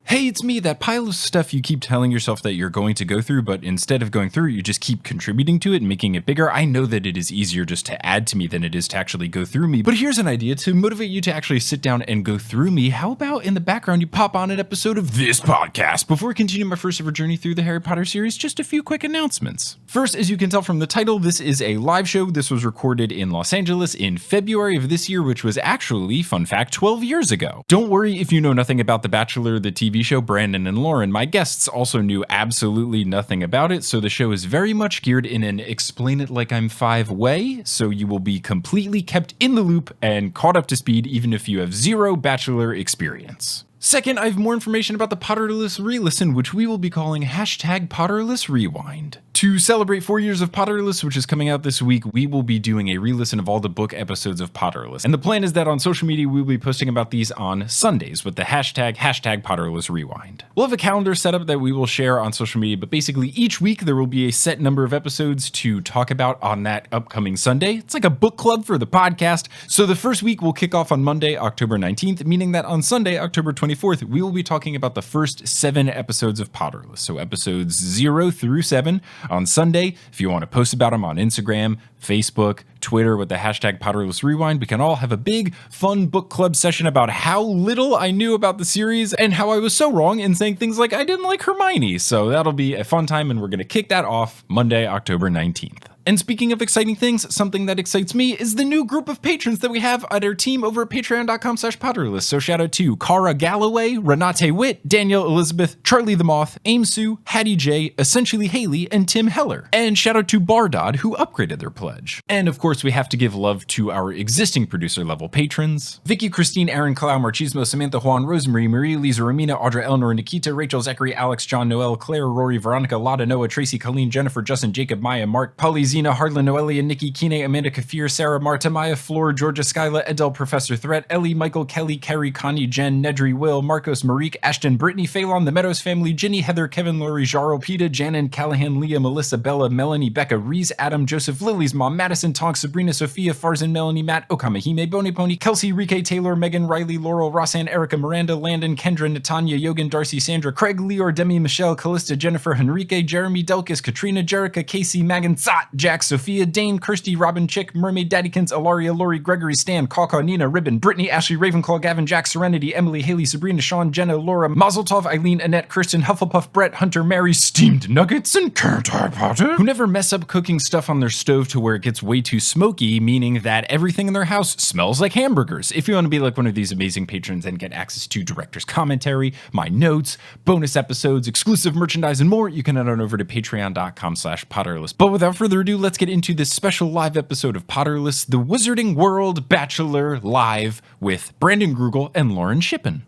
Hey, it's me, that pile of stuff you keep telling yourself that you're going to go through, but instead of going through it, you just keep contributing to it and making it bigger. I know that it is easier just to add to me than it is to actually go through me, but here's an idea to motivate you to actually sit down and go through me. How about in the background you pop on an episode of this podcast? Before we continue my first ever journey through the Harry Potter series, just a few quick announcements. First, as you can tell from the title, this is a live show. This was recorded in Los Angeles in February of this year, which was actually, fun fact, 12 years ago. Don't worry if you know nothing about The Bachelor, the TV show. Brandon and Lauren, my guests, also knew absolutely nothing about it, so the show is very much geared in an explain it like I'm five way, so you will be completely kept in the loop and caught up to speed even if you have zero Bachelor experience. Second, I have more information about the Potterless Re-Listen, which we will be calling #Potterless Rewind. To celebrate 4 years of Potterless, which is coming out this week, we will be doing a re-listen of all the book episodes of Potterless. And the plan is that on social media, we will be posting about these on Sundays with the #Potterless Rewind. We'll have a calendar set up that we will share on social media, but basically each week there will be a set number of episodes to talk about on that upcoming Sunday. It's like a book club for the podcast. So the first week will kick off on Monday, October 19th, meaning that on Sunday, October 24th, we will be talking about the first 7 episodes of Potterless. So episodes 0 through 7 on Sunday. If you want to post about them on Instagram, Facebook, Twitter with the #Potterless Rewind, we can all have a big, fun book club session about how little I knew about the series and how I was so wrong in saying things like I didn't like Hermione. So that'll be a fun time, and we're going to kick that off Monday, October 19th. And speaking of exciting things, something that excites me is the new group of patrons that we have at our team over at patreon.com/Potterless. So shout out to Cara Galloway, Renate Witt, Danielle Elizabeth, Charlie the Moth, Aim Sue, Hattie J, Essentially Haley, and Tim Heller. And shout out to Bardod, who upgraded their pledge. And of course, we have to give love to our existing producer level patrons: Vicky, Christine, Aaron, Clau, Marchismo, Samantha, Juan, Rosemary, Marie, Lisa, Romina, Audra, Eleanor, Nikita, Rachel, Zachary, Alex, John, Noel, Claire, Rory, Veronica, Lotta, Noah, Tracy, Colleen, Jennifer, Justin, Jacob, Maya, Mark, Polly, Zena, Hardlin, Noelia, Nikki, Kine, Amanda, Kafir, Sarah, Marta, Maya, Flora, Georgia, Skyla, Edel, Professor Threat, Ellie, Michael, Kelly, Carrie, Connie, Jen, Nedry, Will, Marcos, Marique, Ashton, Brittany, Phelan, the Meadows family, Ginny, Heather, Kevin, Lori, Jaro, Peta, Janan, Callahan, Leah, Melissa, Bella, Melanie, Becca, Reese, Adam, Joseph, Lily's mom, Madison, Tonks, Sabrina, Sophia, Farzan, Melanie, Matt, Okamahime, Boney Pony, Kelsey, Rike, Taylor, Megan, Riley, Laurel, Rossan, Erica, Miranda, Landon, Kendra, Natanya, Yogan, Darcy, Sandra, Craig, Leor, Demi, Michelle, Callista, Jennifer, Henrique, Jeremy, Delkis, Katrina, Jerica, Casey, Megan, Zot, Jack, Sophia, Dane, Kirsty, Robin, Chick, Mermaid, Daddykins, Alaria, Lori, Gregory, Stan, Kaka, Nina, Ribbon, Brittany, Ashley, Ravenclaw, Gavin, Jack, Serenity, Emily, Haley, Sabrina, Sean, Jenna, Laura, Mazeltov, Eileen, Annette, Kristen, Hufflepuff, Brett, Hunter, Mary, Steamed Nuggets, and Can't Harry Potter, who never mess up cooking stuff on their stove to where it gets way too smoky, meaning that everything in their house smells like hamburgers. If you want to be like one of these amazing patrons and get access to director's commentary, my notes, bonus episodes, exclusive merchandise, and more, you can head on over to patreon.com/Potterless. But without further ado, let's get into this special live episode of Potterless, the Wizarding World Bachelor Live with Brandon Grugle and Lauren Shippen.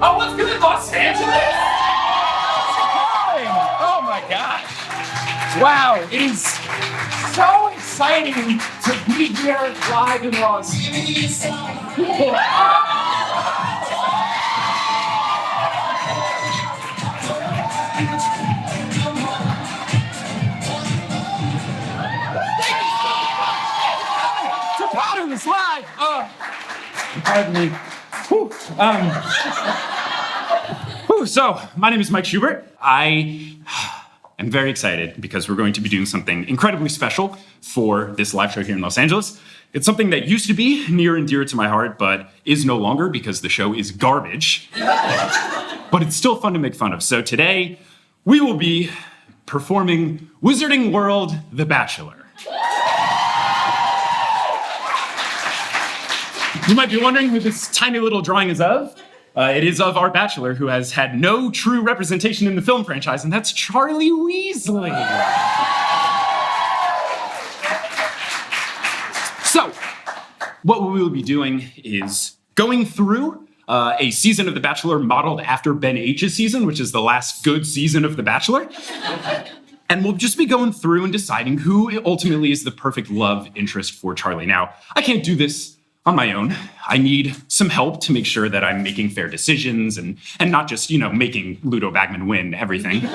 Oh, let's go to Los Angeles! Oh my gosh. Wow, it is so exciting to be here live in Los Angeles. Potterless Live! Pardon me. So, my name is Mike Schubert. I am very excited because we're going to be doing something incredibly special for this live show here in Los Angeles. It's something that used to be near and dear to my heart, but is no longer because the show is garbage. But it's still fun to make fun of. So today, we will be performing Wizarding World, The Bachelor. You might be wondering who this tiny little drawing is of. It is of our Bachelor, who has had no true representation in the film franchise, and that's Charlie Weasley. So, what we will be doing is going through a season of The Bachelor modeled after Ben H's season, which is the last good season of The Bachelor. And we'll just be going through and deciding who ultimately is the perfect love interest for Charlie. Now, I can't do this on my own. I need some help to make sure that I'm making fair decisions and not just, making Ludo Bagman win everything.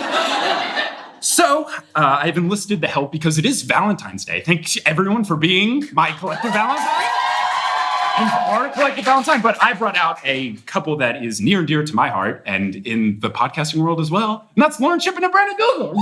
So I've enlisted the help because it is Valentine's Day. Thank everyone for being my collective Valentine. are collected Valentine, but I brought out a couple that is near and dear to my heart and in the podcasting world as well. And that's Lauren, Shippen, and Brandon Grugle.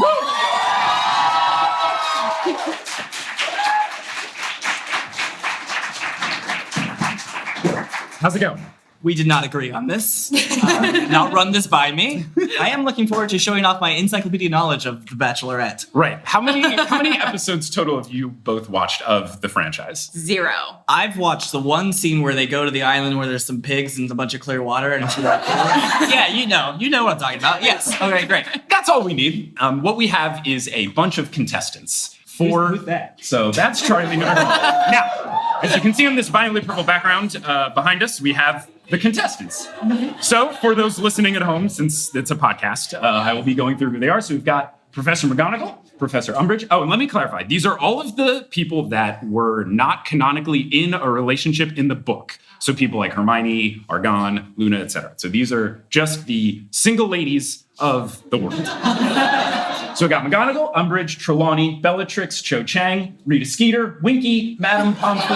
How's it going? We did not agree on this. Not run this by me. I am looking forward to showing off my encyclopedia knowledge of The Bachelorette. Right. How many episodes total have you both watched of the franchise? 0. I've watched the one scene where they go to the island where there's some pigs and a bunch of clear water, and it's really cool. Yeah, you know what I'm talking about. Yes. Okay, great. That's all we need. What we have is a bunch of contestants. Who's that? So that's Charlie Weasley. Now, as you can see on this violently purple background behind us, we have the contestants. So for those listening at home, since it's a podcast, I will be going through who they are. So we've got Professor McGonagall, Professor Umbridge. Oh, and let me clarify. These are all of the people that were not canonically in a relationship in the book. So people like Hermione, Argonne, Luna, etc. So these are just the single ladies of the world. So we got McGonagall, Umbridge, Trelawney, Bellatrix, Cho Chang, Rita Skeeter, Winky, Madame Pomfrey,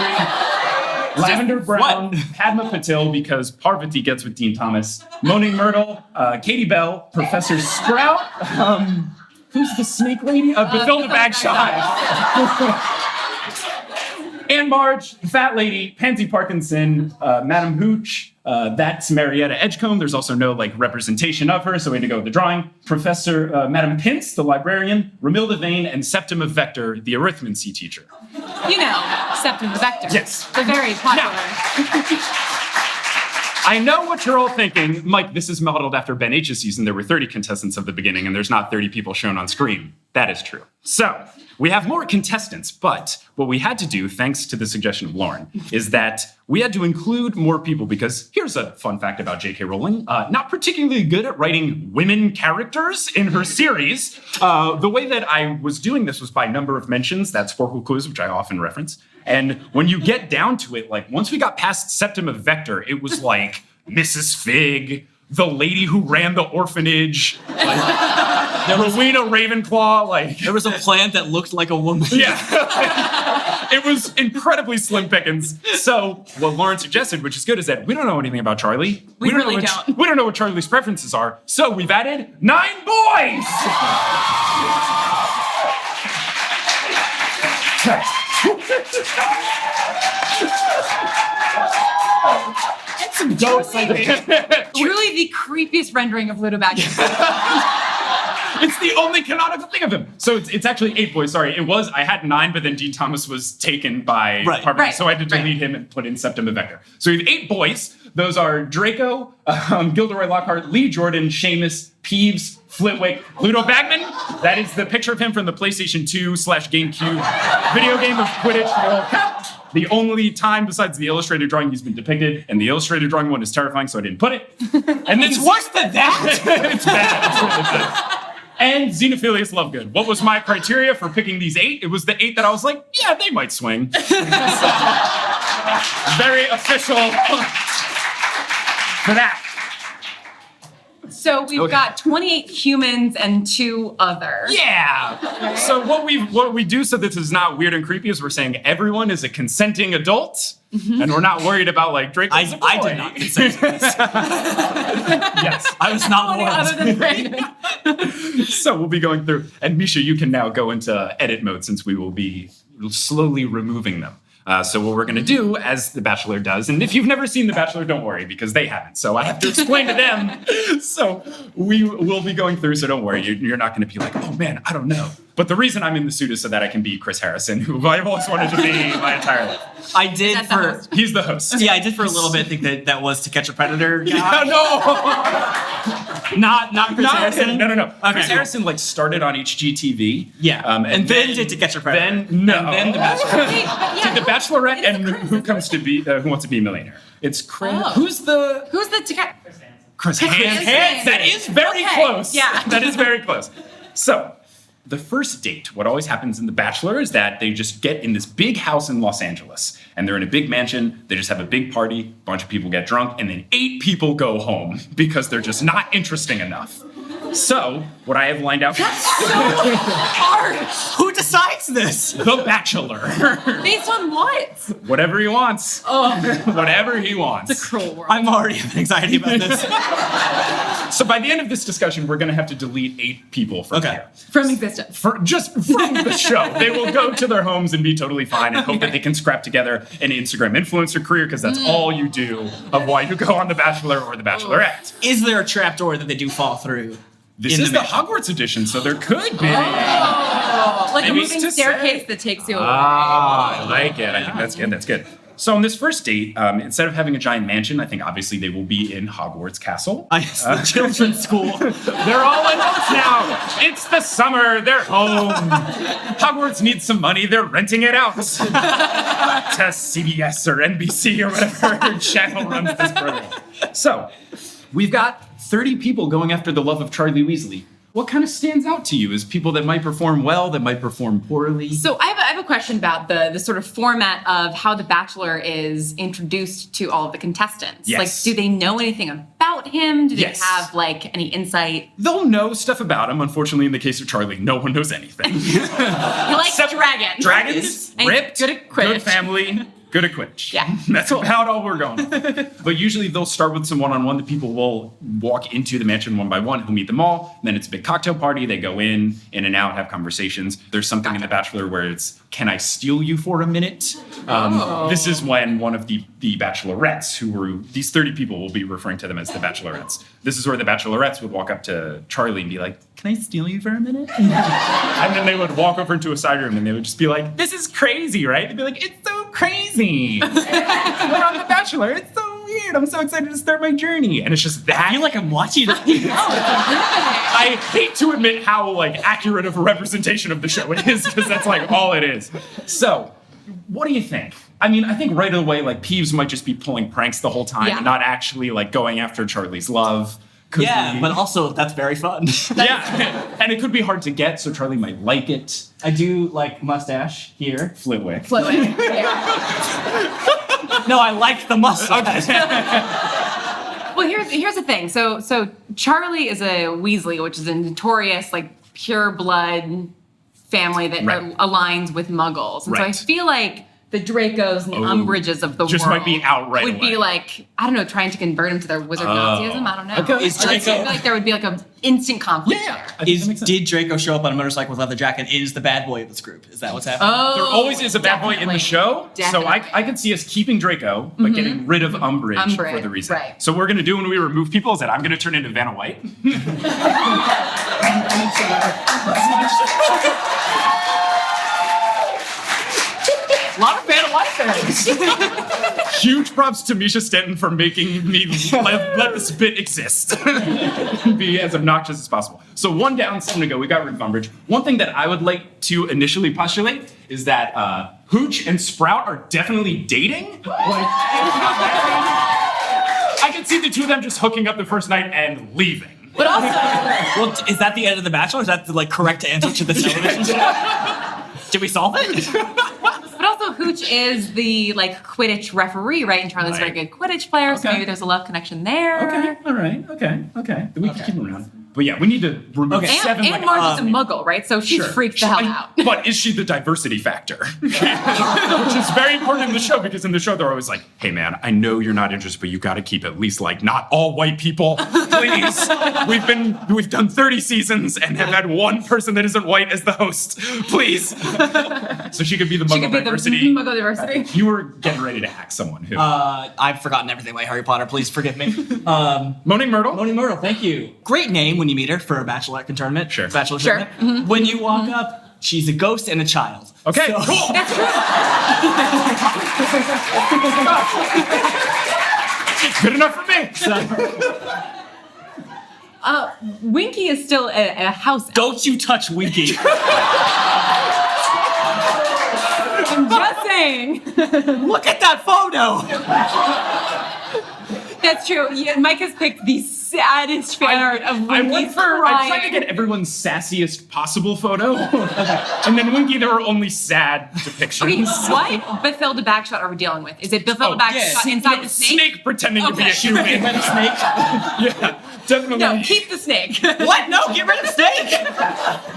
Lavender Brown, Padma Patil, because Parvati gets with Dean Thomas, Moaning Myrtle, Katie Bell, Professor Sprout, who's the snake lady? Bathilda Bagshot. Anne Marge, the fat lady, Pansy Parkinson, Madame Hooch, that's Marietta Edgecombe. There's also no representation of her, so we had to go with the drawing. Professor Madame Pince, the librarian, Romilda Vane, and Septima Vector, the arithmancy teacher. You know, Septima Vector. Yes. The very popular. I know what you're all thinking. Mike, this is modeled after Ben H's season. There were 30 contestants at the beginning, and there's not 30 people shown on screen. That is true. So, we have more contestants, but what we had to do, thanks to the suggestion of Lauren, is that we had to include more people because here's a fun fact about J.K. Rowling. Not particularly good at writing women characters in her series. The way that I was doing this was by number of mentions. That's Forkle Quiz, which I often reference. And when you get down to it, once we got past Septima Vector, it was like Mrs. Fig, the lady who ran the orphanage, Rowena Ravenclaw, There was a plant that looked like a woman. Yeah. It was incredibly slim pickings. So what Lauren suggested, which is good, is that we don't know anything about Charlie. We really don't. We don't know what Charlie's preferences are. So we've added 9 boys. It's some ghosts, I think. Truly the creepiest rendering of Ludo Baggins. It's the only canonical thing of him. So it's actually 8 boys. Sorry, I had 9, but then Dean Thomas was taken by Parvati, Right. so I had to delete him and put in Septima Vector. So we have 8 boys. Those are Draco, Gilderoy Lockhart, Lee Jordan, Seamus, Peeves, Flitwick, Ludo Bagman. That is the picture of him from the PlayStation 2/GameCube video game of Quidditch World Cup. The only time besides the illustrated drawing he's been depicted, and the illustrated drawing one is terrifying, so I didn't put it. And It's worse than that. It's bad. It's really bad. And Xenophilius Lovegood. What was my criteria for picking these 8? It was the 8 that I was like, yeah, they might swing. Very official for that. So we've got 28 humans and 2 others. Yeah. So what we do so this is not weird and creepy is we're saying everyone is a consenting adult, and we're not worried about Draco. I did not consent to this. Yes. I was not one. Other than Brandon. So we'll be going through, and Misha, you can now go into edit mode since we will be slowly removing them. So what we're going to do, as The Bachelor does, and if you've never seen The Bachelor, don't worry, because they haven't. So I have to explain to them. So we will be going through, so don't worry. You're not going to be like, oh man, I don't know. But the reason I'm in the suit is so that I can be Chris Harrison, who I've always wanted to be my entire life. I did Is that the host? He's the host. Yeah, I did for a little bit think that was To Catch a Predator guy. Yeah, no! Not Chris Harrison? No. Okay, Chris Harrison started on HGTV. Yeah. And then did To Catch a Predator. Then, no. And then The Bachelor. Wait, but yeah, Did The Bachelorette it's and the Who Comes to Be, Who Wants to Be a Millionaire. It's Chris. Oh. Who's the... Who's the Chris Hansen. Hansen. That is very Okay, close. yeah. That is very close. So, the first date, what always happens in The Bachelor is that they just get in this big house in Los Angeles, and they're in a big mansion. They just have a big party, a bunch of people get drunk, and then 8 people go home because they're just not interesting enough. So, what I have lined out Hard. Who decides this? The Bachelor. Based on what? Whatever he wants. Oh, Whatever he wants. it's a cruel world. I'm already having anxiety about this. So by the end of this discussion, we're going to have to delete 8 people from here. From existence. Just from the show. They will go to their homes and be totally fine and hope that they can scrap together an Instagram influencer career because that's all you do of why you go on The Bachelor or The Bachelorette. Is there a trapdoor that they do fall through? This is the Hogwarts edition, so there could be. Oh, like a Maybe moving to staircase say. that takes you away. I like it. I think that's good. That's good. So on this first date, instead of having a giant mansion, I think obviously they will be in Hogwarts Castle. The children's school. They're all adults now. It's the summer. They're home. Hogwarts needs some money. They're renting it out to CBS or NBC or whatever channel runs this program. So we've got 30 people going after the love of Charlie Weasley. What kind of stands out to you as people that might perform well, that might perform poorly? So I have a question about the sort of format of how The Bachelor is introduced to all of the contestants. Yes. Like, do they know anything about him? Do they Yes. have, like, any insight? They'll know stuff about him. Unfortunately, in the case of Charlie, no one knows anything. He likes dragons. Dragons, And he's ripped, good at Quidditch. good family, good at Quidditch. Yeah. That's about all we're going with. But usually they'll start with some one-on-one. The people will walk into the mansion one by one. He'll meet them all. Then it's a big cocktail party. They go in and out, have conversations. There's something in The Bachelor where it's, can I steal you for a minute? This is when one of the bachelorettes, these 30 people will be referring to them as the bachelorettes. This is where the bachelorettes would walk up to Charlie and be like, can I steal you for a minute? And then they would walk over into a side room and they would just be like, this is crazy, right? They'd be like, it's so crazy. We're on The Bachelor. It's so weird. I'm so excited to start my journey. And it's just that. I feel like I'm watching it. I hate to admit how accurate of a representation of the show it is, because that's all it is. So, what do you think? I mean, I think right away, Peeves might just be pulling pranks the whole time and not actually going after Charlie's love. Yeah, but also that's very fun. Yeah, and it could be hard to get, so Charlie might like it. I do like mustache here. Flitwick. No, I like the mustache. Well, here's the thing. So Charlie is a Weasley, which is a notorious, pure blood family that aligns with Muggles. And so I feel like the Dracos and the Umbridges of the just world might be out right would be I don't know, trying to convert him to their wizard Nazism. I don't know. Okay. Is I Draco- feel like there would be an instant conflict there. I think that makes sense. Did Draco show up on a motorcycle with a leather jacket? Is the bad boy of this group? Is that what's happening? Oh, There always is a bad boy in the show, so I could see us keeping Draco, but getting rid of Umbridge for the reason. right. So what we're gonna do when we remove people is that I'm gonna turn into Vanna White. A lot of Vanna White fans. Huge props to Misha Stenton for making me let this bit exist. Be as obnoxious as possible. So one down, 7 to go. We got rid of Umbridge. One thing that I would like to initially postulate is that Hooch and Sprout are definitely dating. I can see the two of them just hooking up the first night and leaving. But also, Well, is that the end of The Bachelor? Is that the correct answer to the television show? Did we solve it? but also, Hooch is the Quidditch referee, right? And Charlie's a very good Quidditch player, so Okay. maybe there's a love connection there. Okay, all right, okay. We can keep them around. But yeah, we need to remove Okay. 7. And Marge is a Muggle, right? So she's freaked the hell out. But is she the diversity factor? Which is very important in the show, because in the show they're always like, hey man, I know you're not interested, but you gotta keep at least not all white people. Please. We've done 30 seasons and have had one person that isn't white as the host. Please. So she could be the She Muggle could be diversity. the Muggle diversity. You were getting ready to hack someone who. I've forgotten everything about Harry Potter. Please forgive me. Moaning Myrtle? Moaning Myrtle, thank you. Great name when you meet her for a bachelorette tournament. Sure. Bachelor Sure. tournament. When you walk up, she's a ghost and a child. Okay, So- cool. That's true. Good enough for me. Winky is still a house elf. Don't you touch Winky. I'm just saying. Look at that photo. That's true. Yeah, Mike has picked the saddest fan art of Winky I tried to get everyone's sassiest possible photo. And then Winky, there were only sad depictions. Okay, what Bethilda backshot are we dealing with? Is it Bethilda backshot inside the snake? Snake pretending to be a human. Get rid of snake. Yeah, definitely. No, keep the snake. What? No, get rid of snake.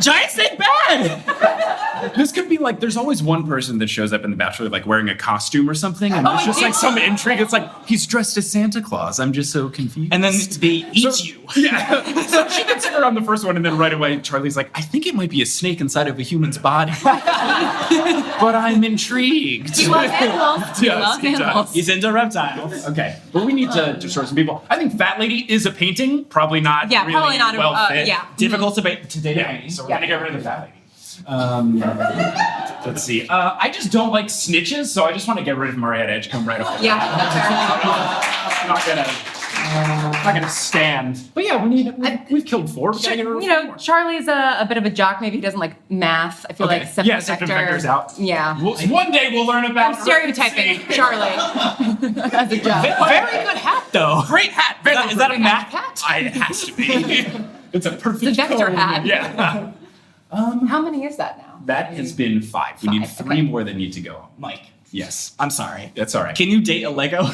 Giant snake bad. This could be like, there's always one person that shows up in The Bachelor like wearing a costume or something, and there's just like some intrigue. It's like, he's dressed as Santa Claus. I'm just so confused. And then they eat you. Yeah. So she gets her on the first one, and then right away, Charlie's like, I think it might be a snake inside of a human's body. But I'm intrigued. He loves animals. He Yes, loves he does. animals. He's into reptiles. Okay, but we need to destroy some people. I think Fat Lady is a painting, probably not Yeah, really probably not well a, fit. yeah. Difficult to date. Yeah, so we're gonna get rid of the Fat Lady. Let's see. I just don't like snitches, so I just want to get rid of Marietta Edgecombe right off. Yeah, that's fair. Not gonna stand. But yeah, we've killed 4. We gotta get rid of You 4 know, more. Charlie's a bit of a jock. Maybe he doesn't like math. I feel like septum Yeah, septum vector's out. Yeah. One day we'll learn about. I'm stereotyping Charlie as a jock. Very good hat, though. Great hat. Is that a math hat? It has to be. It's a perfect. It's a vector cone. hat. Yeah. How many is that now? That has been 5. We need 3 okay. more that need to go. Mike, Yes. I'm sorry. That's all right. Can you date a Lego?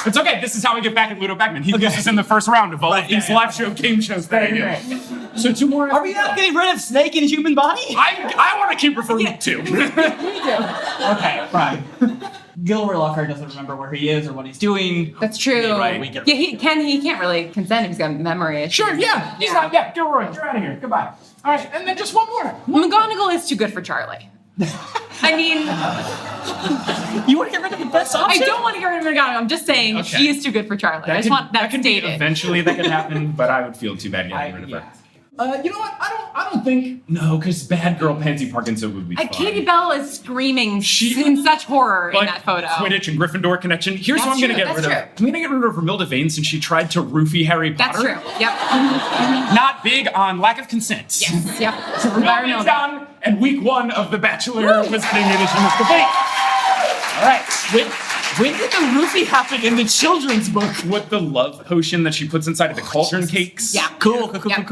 It's okay. This is how we get back at Ludo Bagman. He loses in the first round of all of these live show game shows that I do. So 2 more. Are we not getting rid of snake in human body? I want to keep referring to 2. Okay, fine. Gilroy Lockhart doesn't remember where he is or what he's doing. That's true. Right. Yeah, he can't really consent if he's got memory issues. Sure. Yeah. He's not. Yeah. Gilroy, you're out of here. Goodbye. All right. And then just one more. McGonagall is too good for Charlie. I mean, You want to get rid of the best I option? don't want to get rid of McGonagall. I'm just saying Okay. she is too good for Charlie. I just want that could be stated. eventually that could happen, but I would feel too bad getting rid of her. You know what? I don't think because bad girl Pansy Parkinson would be fun. Katie Bell is screaming in such horror in that photo. Quidditch and Gryffindor connection. Here's That's what I'm gonna true, get rid that's of. I'm gonna get rid of Romilda Vane since she tried to roofie Harry That's Potter. true. Yep. Not big on lack of consent. Yes. Yep. Romilda Vane's gone, and week 1 of The Bachelor was getting into this debate. All right. When did the roofie happen in the children's book? With the love potion that she puts inside of the cauldron cakes. Yeah. Cool. Yep.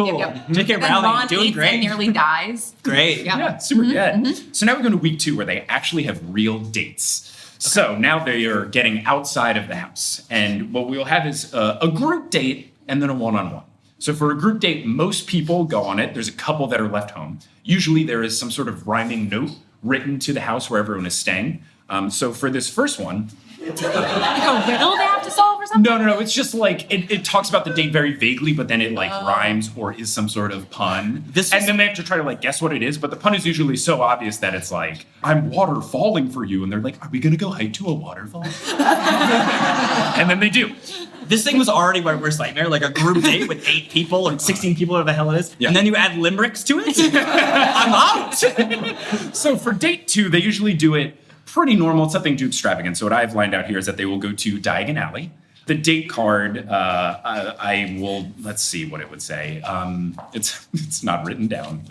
J.K. Then Rowling Ron doing eats great. and nearly dies. Great. Yeah. Yeah, super good. So now we're going to week 2 where they actually have real dates. So now they are getting outside of the house. And what we'll have is a group date and then a one-on-one. So for a group date, most people go on it. There's a couple that are left home. Usually there is some sort of rhyming note written to the house where everyone is staying. So for this first one, Like a riddle they have to solve or something? no. It's just like it talks about the date very vaguely, but then it like rhymes or is some sort of pun. And then they have to try to like guess what it is. But the pun is usually so obvious that it's like, I'm water falling for you. And they're like, are we going to go hike to a waterfall? And then they do. This thing was already my worst nightmare, like a group date with 8 people or 16 people, or the hell it is. Yeah. And then you add limericks to it? I'm out! So for date 2, they usually do it pretty normal. It's nothing too extravagant. So what I've lined out here is that they will go to Diagon Alley. The date card, I will, let's see what it would say. It's not written down.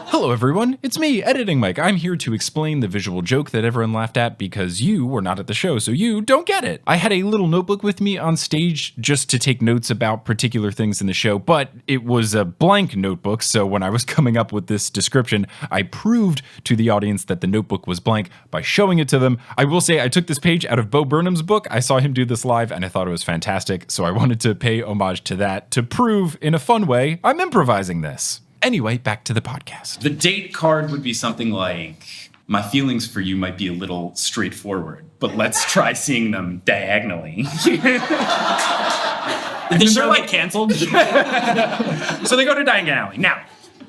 Hello, everyone. It's me, Editing Mike. I'm here to explain the visual joke that everyone laughed at because you were not at the show, so you don't get it. I had a little notebook with me on stage just to take notes about particular things in the show, but it was a blank notebook, so when I was coming up with this description, I proved to the audience that the notebook was blank by showing it to them. I will say I took this page out of Bo Burnham's book. I saw him do this live, and I thought it was fantastic, so I wanted to pay homage to that to prove, in a fun way, I'm improvising this. Anyway, back to the podcast. The date card would be something like, my feelings for you might be a little straightforward, but let's try seeing them diagonally. The show like canceled? So they go to Diagon Alley. Now,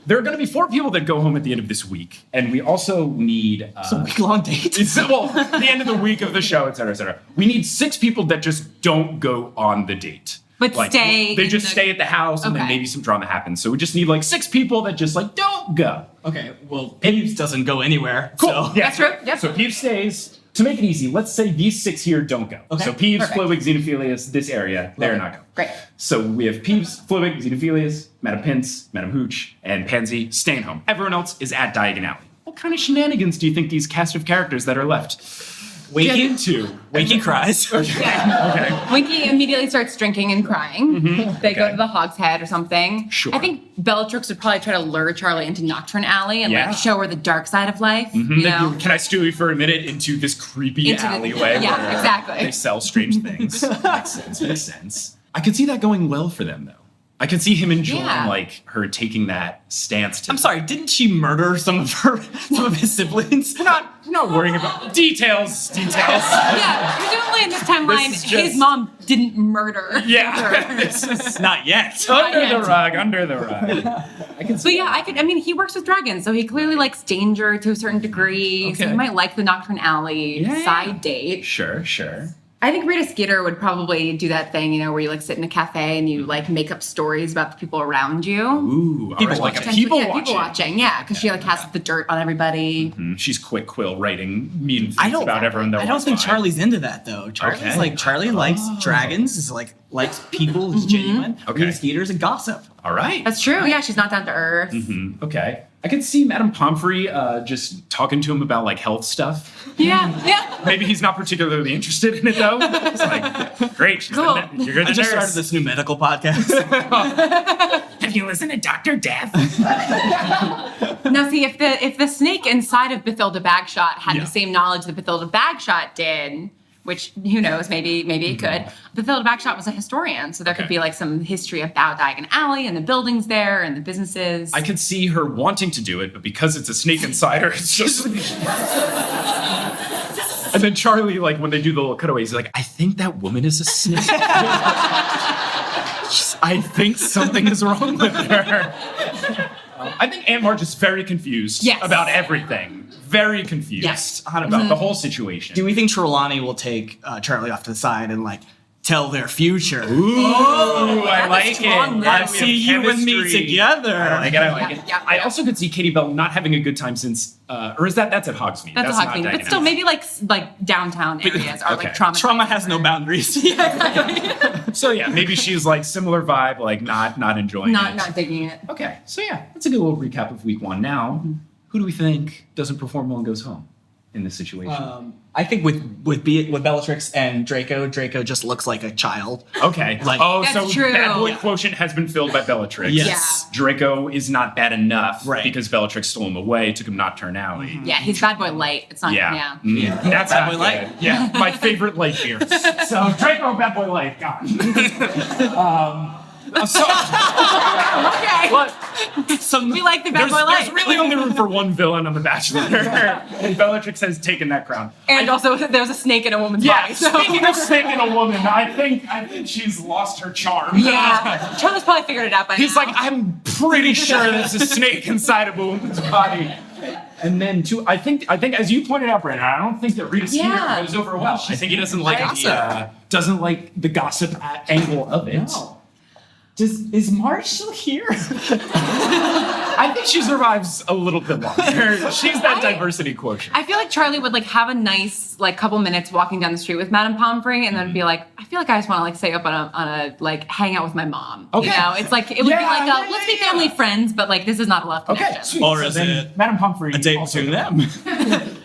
there are going to be 4 people that go home at the end of this week, and we also need... It's a week-long date. the end of the week of the show, et cetera, et cetera. We need 6 people that just don't go on the date. But stay They in just the- stay at the house, and then Okay. maybe some drama happens. So we just need like 6 people that just like don't go. Okay, well, Peeves doesn't go anywhere. Cool. So. Yeah. That's true. Yep. So Peeves stays. To make it easy, let's say these 6 here don't go. Okay. So Peeves, Perfect. Flitwick, Xenophilius, this area, they're not going. Great. So we have Peeves, Flitwick, Xenophilius, Madam Pince, Madam Hooch, and Pansy staying home. Everyone else is at Diagon Alley. kind of shenanigans do you think these cast of characters that are left get into? Winky cries. Okay. Winky immediately starts drinking and crying. They go to the Hogshead or something. Sure. I think Bellatrix would probably try to lure Charlie into Nocturne Alley and like show her the dark side of life. You know? Can I steal you for a minute into this creepy alleyway? Yeah, where exactly. They sell strange things. Makes sense. I could see that going well for them, though. I could see him enjoying like her taking that stance to. I'm sorry, didn't she murder some of his siblings? We're not worrying about details. Yeah, presumably in this timeline, his mom didn't murder. Yeah, this is Not yet. under the rug. I can see. I mean, he works with dragons, so he clearly likes danger to a certain degree. So Okay. he might like the Nocturne Alley side date. Sure. I think Rita Skeeter would probably do that thing, where you like sit in a cafe and you like make up stories about the people around you. Ooh, People like a watching. people People watching, yeah, because she like has the dirt on everybody. She's quick quill writing mean things I don't about everyone. That I don't walks think by. Charlie's into that though. Charlie likes dragons. Is likes people. Is genuine. Okay. Rita Skeeter's a gossip. All right. That's true. Yeah, she's not down to earth. Okay. I can see Madame Pomfrey just talking to him about like health stuff. Yeah. Maybe he's not particularly interested in it though. It's like, great, she's Cool. you're good. I just started this new medical podcast. Have you listened to Dr. Death? Now, see, if the snake inside of Bathilda Bagshot had Yeah. the same knowledge that Bathilda Bagshot did, which who knows, maybe it could. Bathilda Bagshot was a historian, so there could be like some history about Diagon Alley and the buildings there and the businesses. I could see her wanting to do it, but because it's a snake inside her, it's just. And then Charlie, like when they do the little cutaways, he's like, I think that woman is a snake. I think something is wrong with her. I think Aunt Marge is very confused about everything. Very confused about the whole situation. Do we think Trelawney will take Charlie off to the side and like tell their future? Ooh, I like it. I see you and me together. I like it. Yeah. I also could see Katie Bell not having a good time since, or is that's at Hogsmeade? That's a not Hogsmeade, Diagon but still, Alley. maybe like downtown areas are like trauma. Trauma has no boundaries. So yeah, maybe she's like similar vibe, like not enjoying it. Not digging it. Okay, so yeah, that's a good little recap of week 1. Now, who do we think doesn't perform well and goes home in this situation? I think with Bellatrix and Draco just looks like a child. Okay. Like- That's so true. bad boy quotient has been filled by Bellatrix. Yes. Yeah. Draco is not bad enough Right. because Bellatrix stole him away, took him Nocturne Alley. Yeah, he's bad boy light. It's not. Yeah. Yeah. That's Bad not Boy Lite. good. Yeah, my favorite light beer. So Draco, Bad Boy Light, gone. Okay. What? We like the bad boy There's light. really only room for one villain on The Bachelor, and Bellatrix has taken that crown. And also, there's a snake in a woman's Yeah, body. So. speaking of snake in a woman, I think she's lost her charm. Yeah, Charlie's probably figured it out by He's now. like, I'm pretty sure there's a snake inside of a woman's body. And then, too, I think as you pointed out, Brandon, I don't think that Rita Skeeter goes over well. I think he doesn't like the gossip angle of it. No. Is Marge still here? I think she survives a little bit longer. She's that diversity quotient. I feel like Charlie would like have a nice like couple minutes walking down the street with Madame Pomfrey, and then be like, I feel like I just want to like stay up on a like hang out with my mom. Okay. You know, it's like it would be like let's be family friends, but like this is not a love connection. Sweet. Or So is then it Madame Pomfrey a date also between them?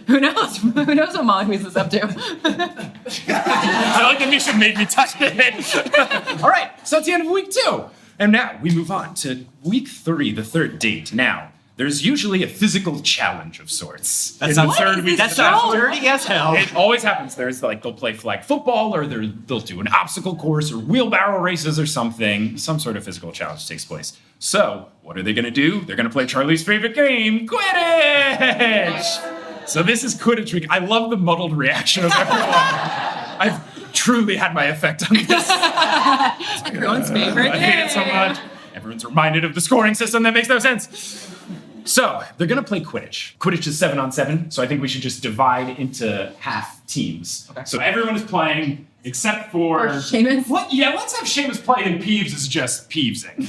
Who knows? Who knows what Molly Weasley's up to? I like that Misha made me touch it. All right, so it's the end of week 2. And now we move on to week 3, the third date. Now, there's usually a physical challenge of sorts. That In sounds the third is week. this That sounds show? dirty as hell. It always happens. There's like they'll play flag football, or they'll do an obstacle course, or wheelbarrow races, or something. Some sort of physical challenge takes place. So, what are they going to do? They're going to play Charlie's favorite game, Quidditch. So this is Quidditch week. I love the muddled reaction of everyone. I've truly had my effect on this. Everyone's favorite. I hate it so much. Everyone's reminded of the scoring system that makes no sense. So, they're going to play Quidditch. Quidditch is 7-on-7, so I think we should just divide into half teams. Okay. So everyone is playing, except for... Or Seamus. What? Yeah, let's have Seamus play, and Peeves is just Peevesing.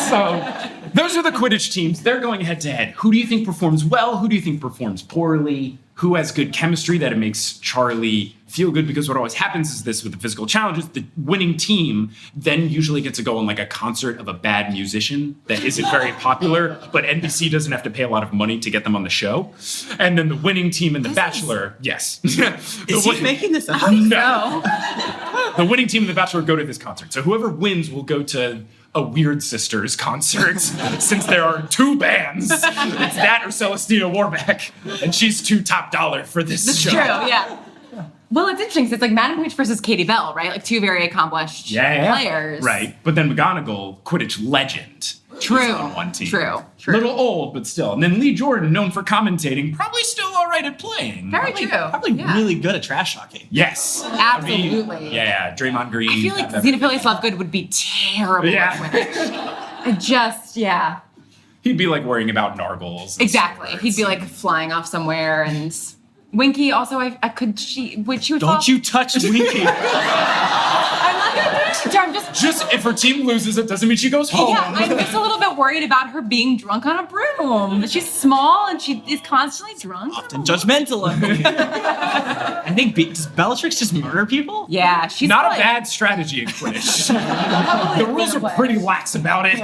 So, Those are the Quidditch teams. They're going head to head. Who do you think performs well? Who do you think performs poorly? Who has good chemistry that it makes Charlie feel good? Because what always happens is this with the physical challenges, the winning team then usually gets to go on like a concert of a bad musician that isn't very popular, but NBC doesn't have to pay a lot of money to get them on the show. And then the winning team in The Bachelor, yes. Is he making this up? No. The winning team in The Bachelor go to this concert. So whoever wins will go to a Weird Sisters concert, since there are 2 bands. It's that or Celestina Warbeck, and she's too top dollar for this That's show. true, yeah. Well, it's interesting because it's like Madam Hooch versus Katie Bell, right? Like 2 very accomplished players. Right, but then McGonagall, Quidditch legend, True. is on one team. True. Little old, but still. And then Lee Jordan, known for commentating, probably still all right at playing. Very true. Probably really good at trash talking. Yes. Absolutely. Yeah, Draymond Green. I feel like Xenophilius Lovegood would be terrible at Quidditch. He'd be like worrying about nargles. Exactly. He'd be like flying off somewhere, and Winky also. She would. Don't you touch Winky. I'm not gonna do it. I'm just if her team loses, it doesn't mean she goes home. Yeah, I'm just a little bit worried about her being drunk on a broom. She's small and she is constantly drunk. Often judgmental. I think does Bellatrix just murder people? Yeah, she's not a bad strategy in Quidditch. The rules are pretty lax about it.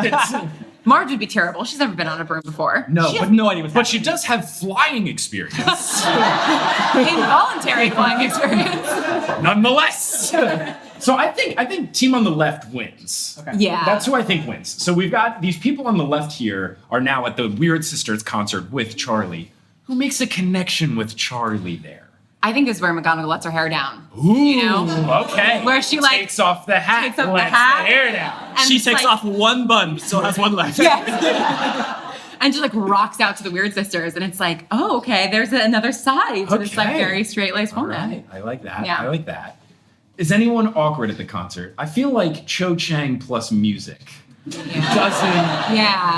Marge would be terrible. She's never been on a broom before. No, but no idea. But she does have flying experience. Involuntary flying experience. Nonetheless. So I think team on the left wins. Okay. Yeah. That's who I think wins. So we've got these people on the left here are now at the Weird Sisters concert with Charlie. Who makes a connection with Charlie there? I think this is where McGonagall lets her hair down. Ooh, you know? Okay. Where she like takes off the hat, takes off the lets hat, the hair down. and She takes off one bun, but still has one left. Yeah. And she like rocks out to the Weird Sisters, and it's like, oh, okay, there's another side to this like very straight-laced woman. Right. I like that. Yeah. I like that. Is anyone awkward at the concert? I feel like Cho Chang plus music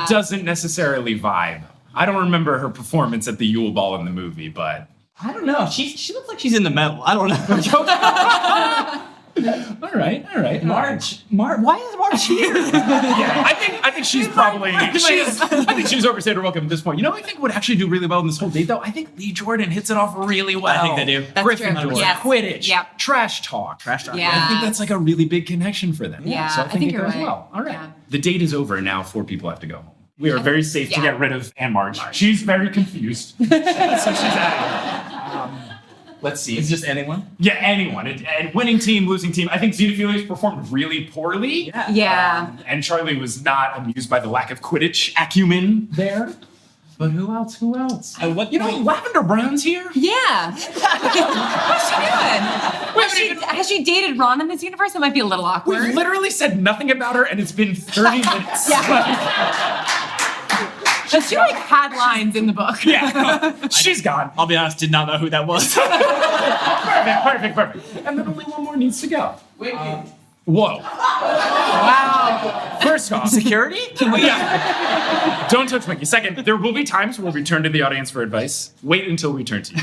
doesn't necessarily vibe. I don't remember her performance at the Yule Ball in the movie, but I don't know. She looks like she's in the metal. I don't know. all right. Marge, why is Marge here? Yeah, I think she's probably I think she's overstayed her welcome at this point. You know, I think would actually do really well in this whole date though. I think Lee Jordan hits it off really well. I think they do. That's Gryffindor, true. Yes. Quidditch, Yep. trash talk. Yeah. I think that's like a really big connection for them. Yeah, so I think it you're goes right. well. All right. Yeah. The date is over and now 4 people have to go home. We are very safe to Yeah. get rid of Anne March. She's very confused. So she's out of here. Let's see. It's just anyone? Yeah, anyone. And winning team, losing team. I think Xenophilius performed really poorly. Yeah. And Charlie was not amused by the lack of Quidditch acumen there. But who else? At what point? Lavender Brown's here? Yeah. What's she doing? Has she dated Ron in this universe? It might be a little awkward. We've literally said nothing about her, and it's been 30 minutes. She like had lines in the book. Yeah. She's gone. I'll be honest, did not know who that was. Perfect. And then only one more needs to go. Wait. Whoa. Wow. First off, Security? yeah. Don't touch Mickey. Second, there will be times where we turn to the audience for advice. Wait until we turn to you.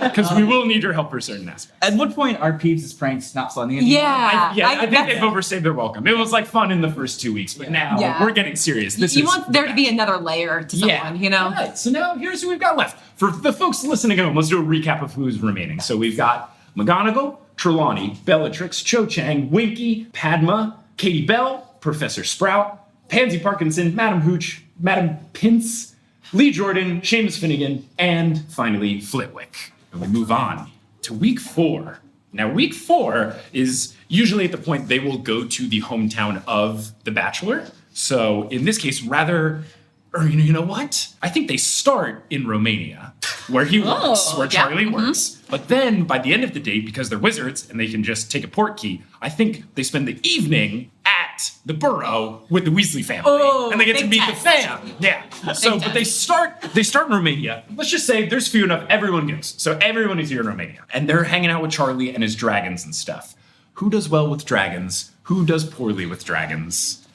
Because we will need your help for certain aspects. At what point are Peeves' pranks not funny anymore? Yeah. I think they've overstayed their welcome. It was like fun in the first 2 weeks, but now we're getting serious. You want there to be another layer to someone, you know? All right, so now here's who we've got left. For the folks listening at home, let's do a recap of who's remaining. So we've got McGonagall, Trelawney, Bellatrix, Cho Chang, Winky, Padma, Katie Bell, Professor Sprout, Pansy Parkinson, Madam Hooch, Madam Pince, Lee Jordan, Seamus Finnegan, and finally Flitwick. And we move on to week 4. Now, week 4 is usually at the point they will go to the hometown of the Bachelor. So in this case, you know what? I think they start in Romania, where he works, where Charlie works. But then by the end of the day, because they're wizards and they can just take a port key, I think they spend the evening at the Burrow with the Weasley family. And they get to meet the fam. Yeah. So, but they start in Romania. Let's just say there's few enough, everyone goes. So everyone is here in Romania. And they're hanging out with Charlie and his dragons and stuff. Who does well with dragons? Who does poorly with dragons?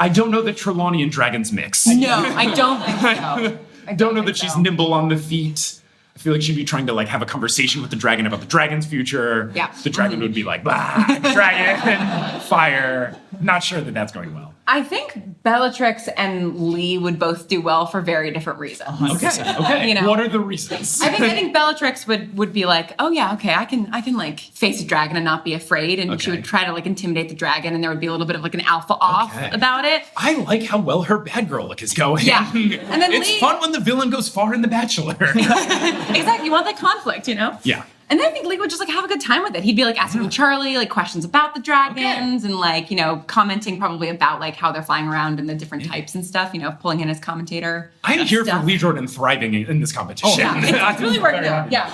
I don't know that Trelawney and dragons mix. No, I don't think so. I don't know that she's nimble on the feet. I feel like she'd be trying to like have a conversation with the dragon about the dragon's future. Yeah. The dragon would be like, bah, dragon, fire. Not sure that that's going well. I think Bellatrix and Lee would both do well for very different reasons. Okay. You know? What are the reasons? I think Bellatrix would be like, oh yeah, okay, I can like face a dragon and not be afraid, and she would try to like intimidate the dragon, and there would be a little bit of like an alpha off about it. I like how well her bad girl look is going. Yeah. And then it's fun when the villain goes far in The Bachelor. Exactly, you want that conflict, you know? Yeah. And then I think Lee would just like have a good time with it. He'd be like asking Charlie like questions about the dragons and like, you know, commenting probably about like how they're flying around and the different types and stuff, you know, pulling in his commentator. I'm here stuff. for Lee Jordan thriving in this competition. Oh, yeah. It's really working out. Yeah.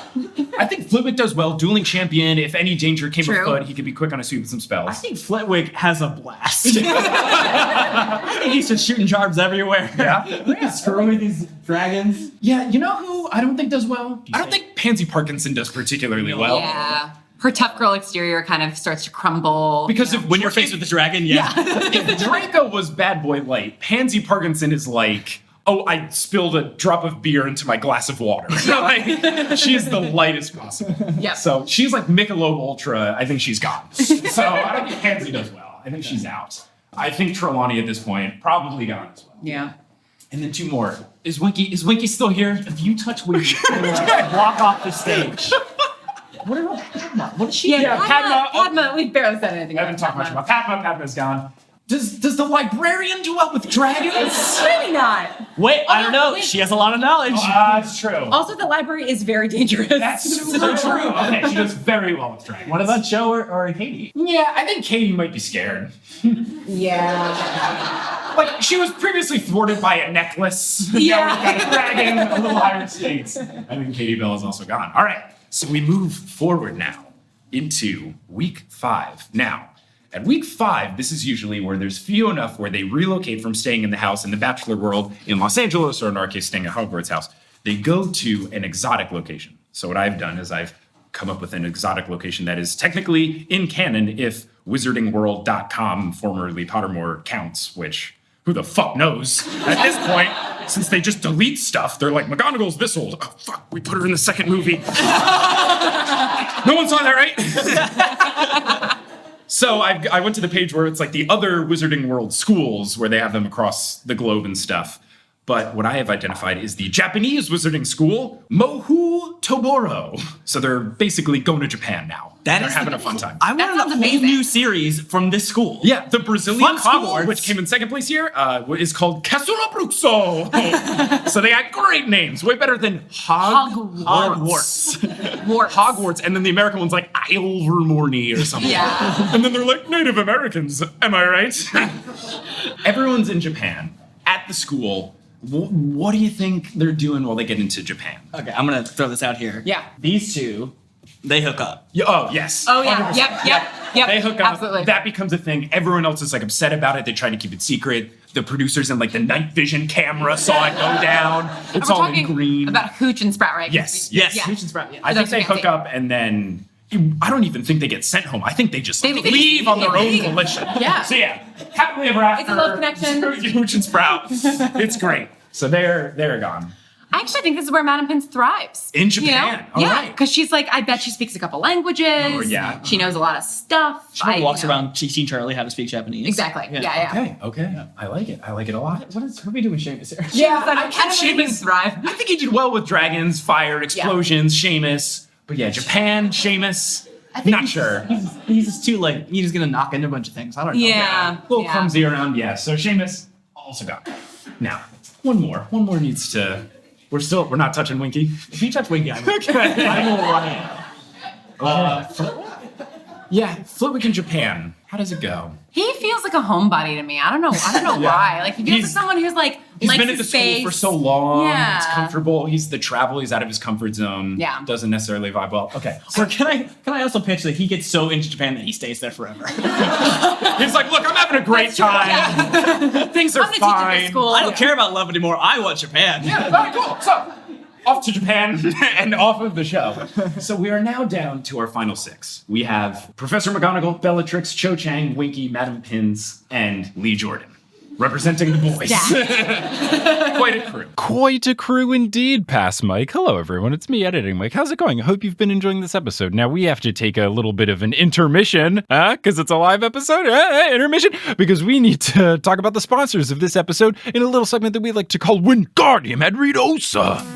I think Flitwick does well. Dueling champion. If any danger came True. afoot, he could be quick on his feet with some spells. I think Flitwick has a blast. I think he's just shooting charms everywhere. Yeah. Screwing with these dragons. Yeah, you know who I don't think does well? I don't think Pansy Parkinson does particularly well. Yeah. Her tough girl exterior kind of starts to crumble. Because When you're faced with the dragon, if Draco was bad boy light, Pansy Parkinson is like, oh, I spilled a drop of beer into my glass of water. Like, she is the lightest possible. Yeah. So she's like Michelob Ultra. I think she's gone. So I don't think Pansy does well. I think she's out. I think Trelawney at this point probably gone as well. Yeah. And then 2 more. Is Winky still here? if you touch Winky, I will walk off the stage. What about Padma? What is she doing? Padma, we barely said anything. I haven't talked much about Padma. Padma's gone. Does the librarian do well with dragons? Maybe not. Wait, I don't know. wait. She has a lot of knowledge. That's true. Also, the library is very dangerous. That's super true. Okay, she does very well with dragons. What about Joe or Katie? Yeah, I think Katie might be scared. Yeah. Like, she was previously thwarted by a necklace. Yeah. Now we've got a dragon, a little higher stakes. I think Katie Bell is also gone. All right, so we move forward now into week 5. Now, at week 5, this is usually where there's few enough where they relocate from staying in the house in the Bachelor world in Los Angeles, or in our case, staying at Hogwarts house. They go to an exotic location. So what I've done is I've come up with an exotic location that is technically in canon if wizardingworld.com, formerly Pottermore, counts, which who the fuck knows at this point, since they just delete stuff. They're like, McGonagall's this old. Oh, fuck, we put her in the second movie. No one saw that, right? So I went to the page where it's like the other Wizarding World schools where they have them across the globe and stuff. But what I have identified is the Japanese Wizarding School, Mohu Toboro. So they're basically going to Japan now. They're having a fun time. I wanted a sounds whole amazing. new series from this school. Yeah, the Brazilian Fuck school, Hogwarts. which came in second place here, is called Casulabrukso. So they got great names, way better than Hogwarts. Hogwarts, and then the American one's like Ilvermorny or something. Yeah. And then they're like Native Americans. Am I right? Everyone's in Japan at the school. What do you think they're doing while they get into Japan? Okay, I'm gonna throw this out here. Yeah. These two, they hook up. Oh, yes. Oh yeah. 100%. Yep. They hook up. Absolutely. That becomes a thing. Everyone else is like upset about it. They try to keep it secret. The producers and like the night vision camera saw it go down. It's We're all in talking green. about Hooch and Sprout, right? Yes. Yes. Yeah. Hooch and Sprout, yeah. I think they That's hook up and then I don't even think they get sent home. I think they just They leave on their own leave. volition. Yeah. So yeah, happily ever after. It's a love connection. Hooch and Sprout. It's great. So they're gone. I actually think this is where Madam Pins thrives. In Japan. All yeah, right. because she's like, I bet she speaks a couple languages. Oh, yeah. She knows a lot of stuff. She walks around teaching Charlie how to speak Japanese. Exactly. Yeah. Okay. I like it. I like it a lot. What is we doing Seamus here? Yeah, I I don't think Seamus- thrive. I think he did well with dragons, fire, explosions, Seamus. But yeah, Japan, Seamus. Not sure. He's just too like he's just gonna knock into a bunch of things. I don't know. Yeah. A little clumsy around, yeah. So Seamus also got. Now, one more needs to. We're not touching Winky. If you touch Winky, I will run in. Yeah, Flitwick in Japan. How does it go? He feels like a homebody to me. I don't know why. Like he feels like someone who's like He's likes been at the his space. school for so long. Yeah. It's comfortable. He's the travel. He's out of his comfort zone. Yeah. Doesn't necessarily vibe well. Okay. Or can I also pitch that he gets so into Japan that he stays there forever? He's like, look, I'm having a great time. Things are I'm the teacher at fine. this school. I don't care about love anymore. I want Japan. Yeah, very cool. So, off to Japan and off of the show. So we are now down to our final 6. We have Professor McGonagall, Bellatrix, Cho Chang, Winky, Madam Pins, and Lee Jordan. representing the boys. Quite a crew. Quite a crew indeed, Pass Mike. Hello, everyone. It's me, Editing Mike. How's it going? I hope you've been enjoying this episode. Now, we have to take a little bit of an intermission, because it's a live episode. Intermission, because we need to talk about the sponsors of this episode in a little segment that we like to call Wingardium Adridosa.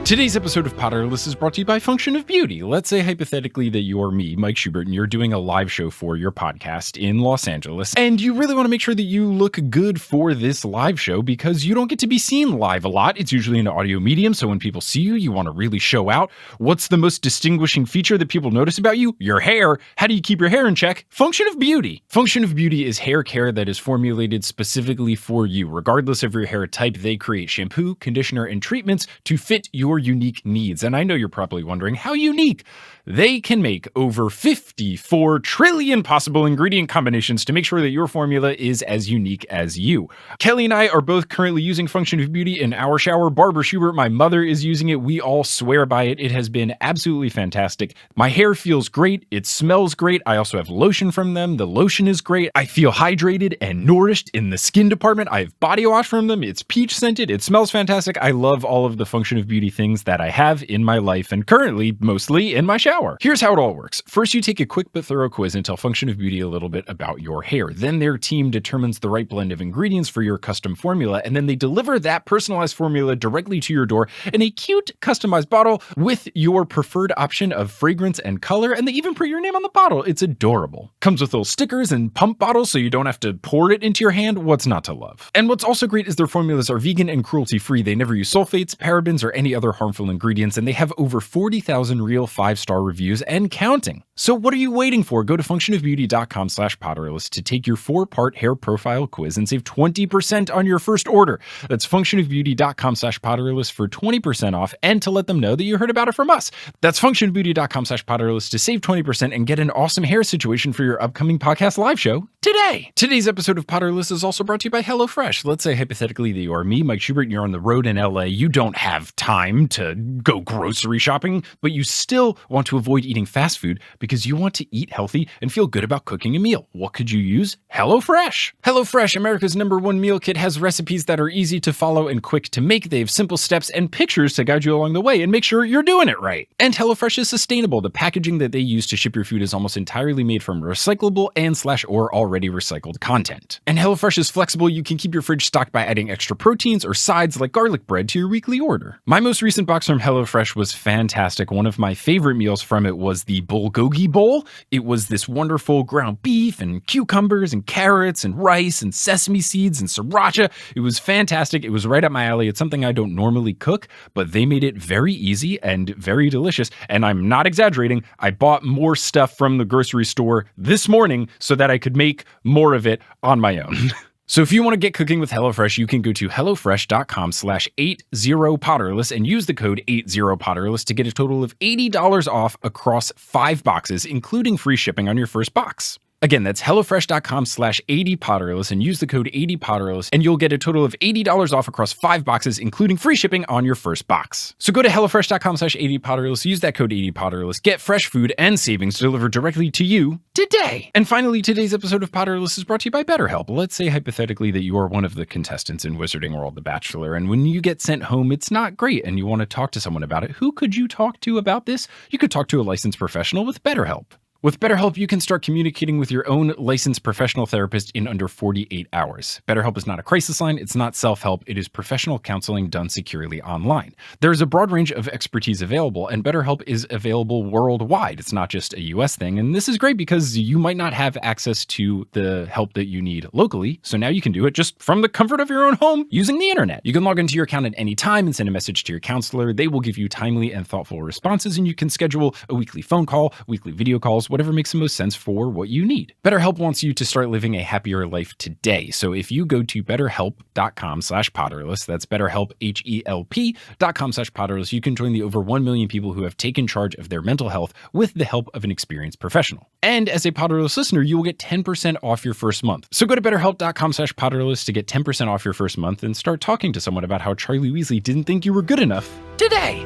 Today's episode of Potterless is brought to you by Function of Beauty. Let's say hypothetically that you're me, Mike Schubert, and you're doing a live show for your podcast in Los Angeles, and you really want to make sure that you look good for this live show because you don't get to be seen live a lot. It's usually an audio medium, so when people see you, you want to really show out. What's the most distinguishing feature that people notice about you? Your hair. How do you keep your hair in check? Function of Beauty. Function of Beauty is hair care that is formulated specifically for you. Regardless of your hair type, they create shampoo, conditioner, and treatments to fit your unique needs. And I know you're probably wondering, how unique? They can make over 54 trillion possible ingredient combinations to make sure that your formula is as unique as you. Kelly and I are both currently using Function of Beauty in our shower. Barbara Schubert, my mother, is using it. We all swear by it. It has been absolutely fantastic. My hair feels great. It smells great. I also have lotion from them. The lotion is great. I feel hydrated and nourished in the skin department. I have body wash from them. It's peach scented. It smells fantastic. I love all of the Function of Beauty things that I have in my life and currently mostly in my shower. Here's how it all works. First, you take a quick but thorough quiz and tell Function of Beauty a little bit about your hair. Then their team determines the right blend of ingredients for your custom formula, and then they deliver that personalized formula directly to your door in a cute customized bottle with your preferred option of fragrance and color, and they even print your name on the bottle. It's adorable. Comes with little stickers and pump bottles so you don't have to pour it into your hand. What's not to love? And what's also great is their formulas are vegan and cruelty-free. They never use sulfates, parabens, or any other harmful ingredients, and they have over 40,000 real 5-star reviews and counting. So what are you waiting for? Go to functionofbeauty.com/Potterless to take your 4-part hair profile quiz and save 20% on your first order. That's functionofbeauty.com/Potterless for 20% off and to let them know that you heard about it from us. That's functionofbeauty.com/Potterless to save 20% and get an awesome hair situation for your upcoming podcast live show today. Today's episode of Potterless is also brought to you by HelloFresh. Let's say hypothetically that you are me, Mike Schubert, and you're on the road in LA. You don't have time to go grocery shopping, but you still want to avoid eating fast food because you want to eat healthy and feel good about cooking a meal. What could you use? HelloFresh. HelloFresh, America's #1 meal kit, has recipes that are easy to follow and quick to make. They have simple steps and pictures to guide you along the way and make sure you're doing it right. And HelloFresh is sustainable. The packaging that they use to ship your food is almost entirely made from recyclable and/or already recycled content. And HelloFresh is flexible. You can keep your fridge stocked by adding extra proteins or sides like garlic bread to your weekly order. My most recent box from HelloFresh was fantastic. One of my favorite meals from it was the bulgogi bowl. It was this wonderful ground beef and cucumbers and carrots and rice and sesame seeds and sriracha. It was fantastic. It was right up my alley. It's something I don't normally cook, but they made it very easy and very delicious. And I'm not exaggerating. I bought more stuff from the grocery store this morning so that I could make more of it on my own. So if you want to get cooking with HelloFresh, you can go to hellofresh.com/80potterless and use the code 80potterless to get a total of $80 off across 5 boxes, including free shipping on your first box. Again, that's hellofresh.com/80potterless and use the code 80potterless and you'll get a total of $80 off across 5 boxes, including free shipping on your first box. So go to hellofresh.com/80potterless, use that code 80potterless, get fresh food and savings delivered directly to you today. And finally, today's episode of Potterless is brought to you by BetterHelp. Let's say hypothetically that you are one of the contestants in Wizarding World: The Bachelor, and when you get sent home, it's not great and you want to talk to someone about it. Who could you talk to about this? You could talk to a licensed professional with BetterHelp. With BetterHelp, you can start communicating with your own licensed professional therapist in under 48 hours. BetterHelp is not a crisis line, it's not self-help, it is professional counseling done securely online. There is a broad range of expertise available, and BetterHelp is available worldwide. It's not just a US thing, and this is great because you might not have access to the help that you need locally, so now you can do it just from the comfort of your own home using the internet. You can log into your account at any time and send a message to your counselor. They will give you timely and thoughtful responses, and you can schedule a weekly phone call, weekly video calls, whatever makes the most sense for what you need. BetterHelp wants you to start living a happier life today. So if you go to betterhelp.com/potterless, that's BetterHelp, HELP.com/potterless, you can join the over 1 million people who have taken charge of their mental health with the help of an experienced professional. And as a Potterless listener, you will get 10% off your first month. So go to betterhelp.com/potterless to get 10% off your first month and start talking to someone about how Charlie Weasley didn't think you were good enough today.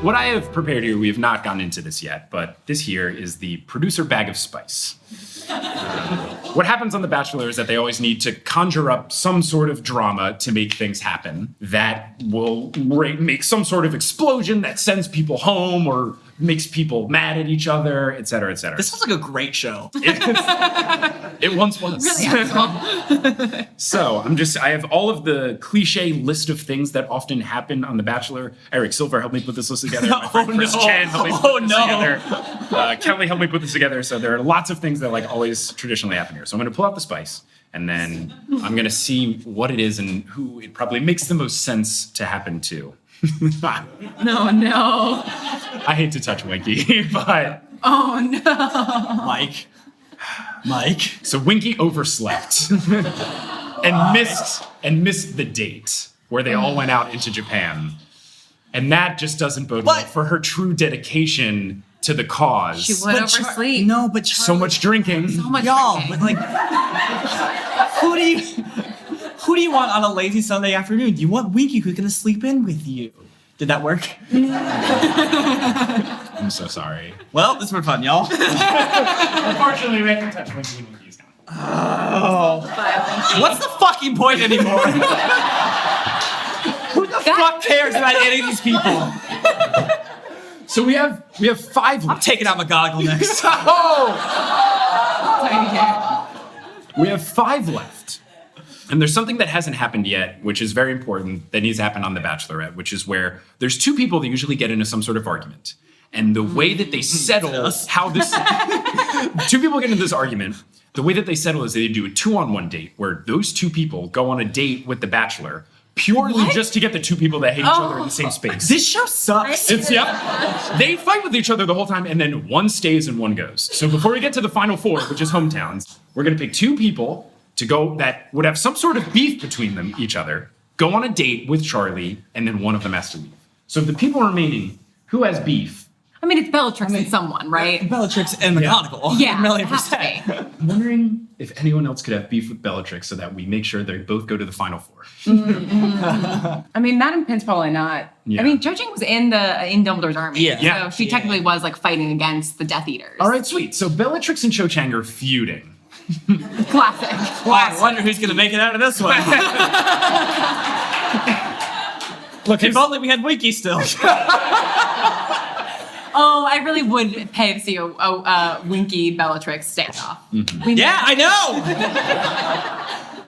what I have prepared here, we have not gotten into this yet, but this here is the producer bag of spice. What happens on The Bachelor is that they always need to conjure up some sort of drama to make things happen that will make some sort of explosion that sends people home or makes people mad at each other, et cetera, et cetera. This sounds like a great show. It once was. Really So I have all of the cliche list of things that often happen on The Bachelor. Eric Silver helped me put this list together. My friend Chris Chan helped me put this together. Kelly helped me put this together. So there are lots of things that like always traditionally happen here. So I'm going to pull out the spice, and then I'm going to see what it is and who it probably makes the most sense to happen to. No. I hate to touch Winky, but... Oh, no. Mike. So Winky overslept and missed the date where they all went out into Japan. And that just doesn't bode well for her true dedication to the cause. She would oversleep. No, but So much drinking. So much y'all, drinking. but like, who do you want on a lazy Sunday afternoon? You want Winky who's gonna sleep in with you. Did that work? I'm so sorry. Well, this was fun, y'all. Unfortunately, we have to touch Winky when Winky's gone. Oh. What's the fucking point anymore? Who the fuck cares about any of these people? So we have 5 I'm left. taking out McGonagall next. We have 5 left. And there's something that hasn't happened yet, which is very important, that needs to happen on The Bachelorette, which is where there's 2 people that usually get into some sort of argument. And the way that they settle how this... 2 people get into this argument. The way that they settle is they do a 2-on-1 date, where those 2 people go on a date with The Bachelor purely just to get the 2 people that hate each other in the same space. This show sucks. They fight with each other the whole time, and then one stays and one goes. So before we get to the final 4, which is hometowns, we're gonna pick 2 people to go that would have some sort of beef between them, each other, go on a date with Charlie, and then one of them has to leave. So the people remaining, who has beef? I mean, it's Bellatrix and someone, right? Bellatrix and McGonagall. Yeah, $1,000,000%. it has to be. I'm wondering if anyone else could have beef with Bellatrix so that we make sure they both go to the final 4. I mean, Madam Pin's probably not. Yeah. I mean, Cho Chang was in Dumbledore's army. Yeah. So she technically was like fighting against the Death Eaters. All right, sweet. So Bellatrix and Cho Chang are feuding. Classic. I wonder who's gonna make it out of this one. Look, If only we had Winky still. Oh, I really would pay to see a Winky Bellatrix standoff. Yeah, I know.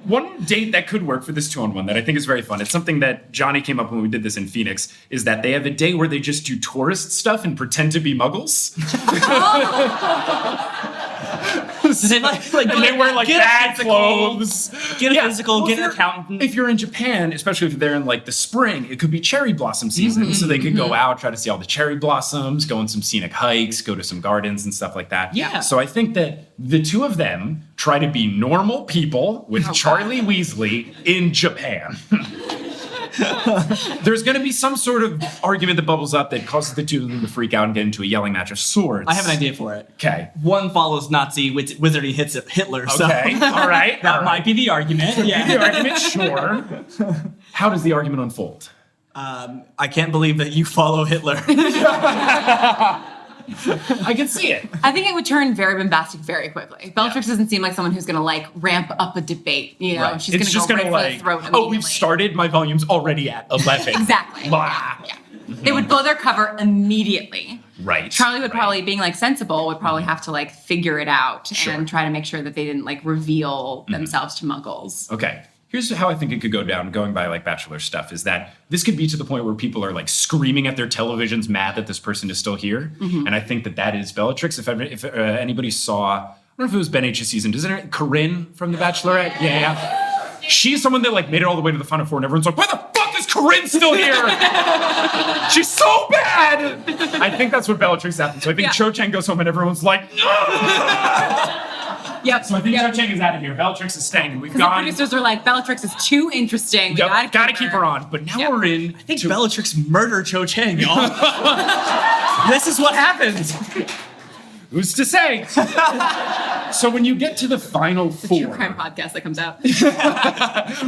one date that could work for this 2-on-1 that I think is very fun. It's something that Johnny came up when we did this in Phoenix, is that they have a day where they just do tourist stuff and pretend to be muggles. They And they wear like bad clothes. Get a physical, get an accountant. If you're in Japan, especially if they're in like the spring, it could be cherry blossom season. So they could go out, try to see all the cherry blossoms, go on some scenic hikes, go to some gardens and stuff like that. Yeah. So I think that the 2 of them try to be normal people with Charlie Weasley in Japan. There's going to be some sort of argument that bubbles up that causes the 2 of them to freak out and get into a yelling match of swords. I have an idea for it. Okay. One follows Nazi wizarding hits at Hitler. So Okay. All right. that might be the argument. Yeah. The argument, sure. How does the argument unfold? I can't believe that you follow Hitler. I can see it. I think it would turn very bombastic very quickly. Bellatrix doesn't seem like someone who's going to like ramp up a debate. You know, Right. she's It's just going to gonna go right like, for the throat oh, immediately. we've started. My volume's already at 11. Exactly. Blah. Yeah. They would blow their cover immediately. Right. Charlie would probably, being like sensible, would probably have to like figure it out Sure. and try to make sure that they didn't like reveal themselves to muggles. Okay. Here's how I think it could go down, going by like Bachelor stuff, is that this could be to the point where people are like screaming at their televisions, mad that this person is still here. And I think that is Bellatrix. If anybody saw, I don't know if it was Ben H's season, doesn't it? Corinne from The Bachelorette? Yeah. She's someone that like made it all the way to the final 4 and everyone's like, why the fuck is Corinne still here? She's so bad. I think that's what Bellatrix happened. So I think Cho Chang goes home and everyone's like, no! Yep. So I think Cho Chang is out of here. Bellatrix is staying, and we've The gone. producers are like, Bellatrix is too interesting. We Gotta keep her on. But now we're in. I think Bellatrix murdered Cho Chang, y'all. This is what happens. Who's to say? So when you get to the final True four, crime podcast that comes out.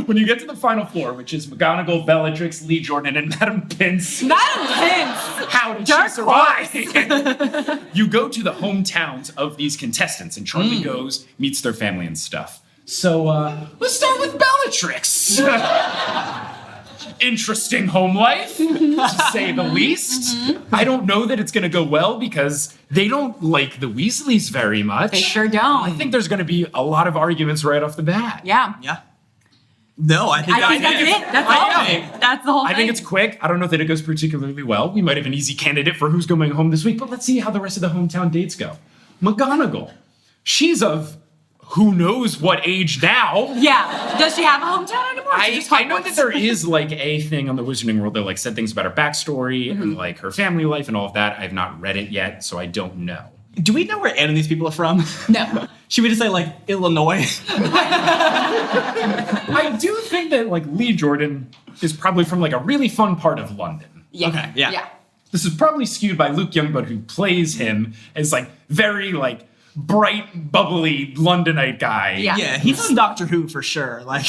when you get to the final four, which is McGonagall, Bellatrix, Lee Jordan, and Madam Pince, Madam Pince! how did Dark she survive? You go to the hometowns of these contestants, and Charlie goes, meets their family and stuff. So let's start with Bellatrix. Interesting home life, to say the least. I don't know that it's going to go well because they don't like the Weasleys very much. They sure don't. I think there's going to be a lot of arguments right off the bat. Yeah. Yeah. No, I think that's it. That's all. That's the whole thing. I think it's quick. I don't know that it goes particularly well. We might have an easy candidate for who's going home this week, but let's see how the rest of the hometown dates go. McGonagall. She's of who knows what age now. Yeah. Does she have a hometown anymore? I know that there is like a thing on the Wizarding World that like said things about her backstory and like her family life and all of that. I've not read it yet, so I don't know. Do we know where any of these people are from? No. Should we just say like Illinois? I do think that like Lee Jordan is probably from like a really fun part of London. Yeah. Okay, yeah. Yeah. This is probably skewed by Luke Youngblood, who plays him as like very like bright, bubbly Londonite guy. Yeah. Yeah, he's on Doctor Who for sure. Like,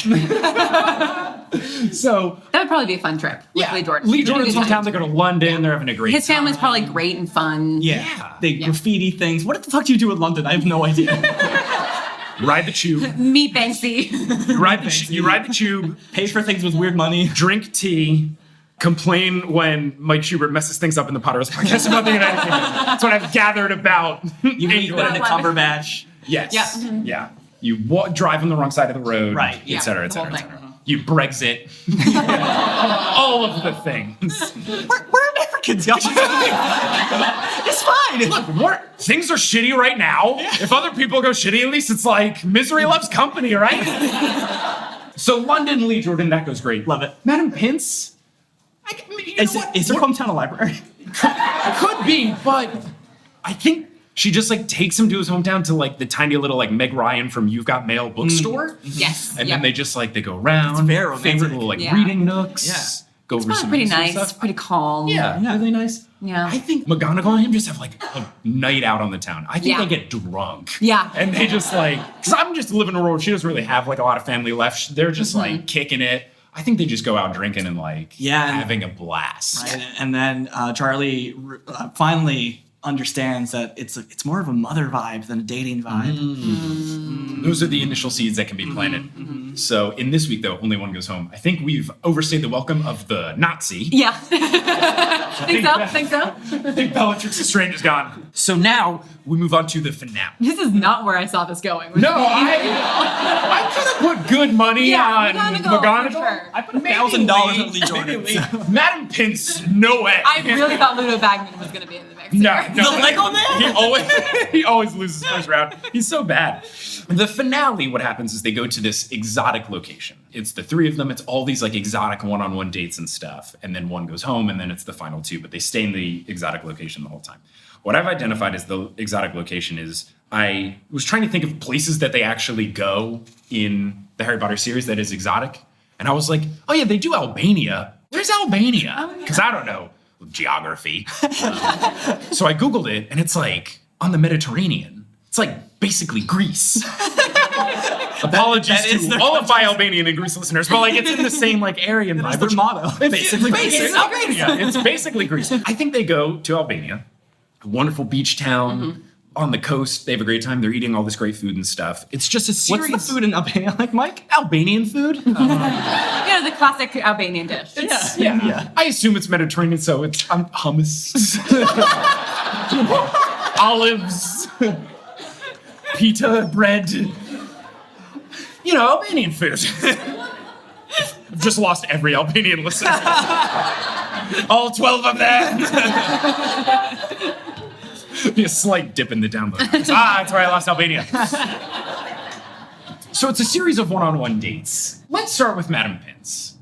So That would probably be a fun trip with Lee Jordan. Lee Jordan's hometown. They go to London. They're having a great His family's time. probably great and fun. yeah, they graffiti things. What the fuck do you do in London? I have no idea. Ride the tube. Meet Banksy. You ride the tube. Pay for things with weird money. Drink tea. Complain when Mike Schubert messes things up in the Potter's podcast about the United Kingdom. That's what I've gathered about. You meet Benedict Cumberbatch. Yes. Yeah. Yeah. You drive on the wrong side of the road. Right. Et cetera, et the whole cetera, et thing. cetera. You Brexit. All of the things. We're Americans, y'all. It's fine. Look, things are shitty right now. If other people go shitty, at least it's like misery loves company, right? So London, Lee Jordan, that goes great. Love it. Madam Pince. Is her hometown a library? Could be, but I think she just like takes him to his hometown to like the tiny little like Meg Ryan from You've Got Mail bookstore. Yes. And Yep. then they just like they go around. very romantic. Favorite little like Yeah. reading nooks. Yeah. Go over Probably some pretty some nice. stuff. Pretty calm. Yeah, Yeah. really nice. Yeah. I think McGonagall and him just have like a night out on the town. I think Yeah. they get drunk. Yeah. And they just like, because I'm just living in a world where she doesn't really have like a lot of family left. They're just like kicking it. I think they just go out drinking and like having a blast. Right. And then Charlie finally understands that it's more of a mother vibe than a dating vibe. Those are the initial seeds that can be planted. So in this week, though, only one goes home. I think we've overstayed the welcome of the Nazi. Yeah. Think so? I think Bellatrix Lestrange is gone. So now we move on to the finale. This is not where I saw this going. No, I could have put good money on McGonagall. for sure. I put $1,000 on Lee Jordan. Madam Pince, no way. I really thought Ludo Bagman was going to be in the mix. No, here. no. The Lego man? He always loses first round. He's so bad. The finale, what happens is they go to this exotic location. It's the three of them. It's all these like exotic one-on-one dates and stuff. And then one goes home and then it's the final two, but they stay in the exotic location the whole time. What I've identified as the exotic location is I was trying to think of places that they actually go in the Harry Potter series that is exotic. And I was like, oh yeah, they do Albania. Where's Albania? Because I don't know geography. So I Googled it and it's like on the Mediterranean. It's like basically Greece. Apologies to all of my Albanian and Greece listeners, but like it's in the same like area and That's vibe. their motto. Basically, Greece. Albania. It's basically Greece. I think they go to Albania, a wonderful beach town on the coast. They have a great time. They're eating all this great food and stuff. It's just a series. What's the food in Albania like, Mike? Albanian food? You know, the classic Albanian dish. Yeah. I assume it's Mediterranean, so it's hummus, olives, pita bread. You know, Albanian food. I've just lost every Albanian listener. All 12 of them. Be a slight dip in the download. That's where I lost Albania. So it's a series of one-on-one dates. Let's start with Madam Pince.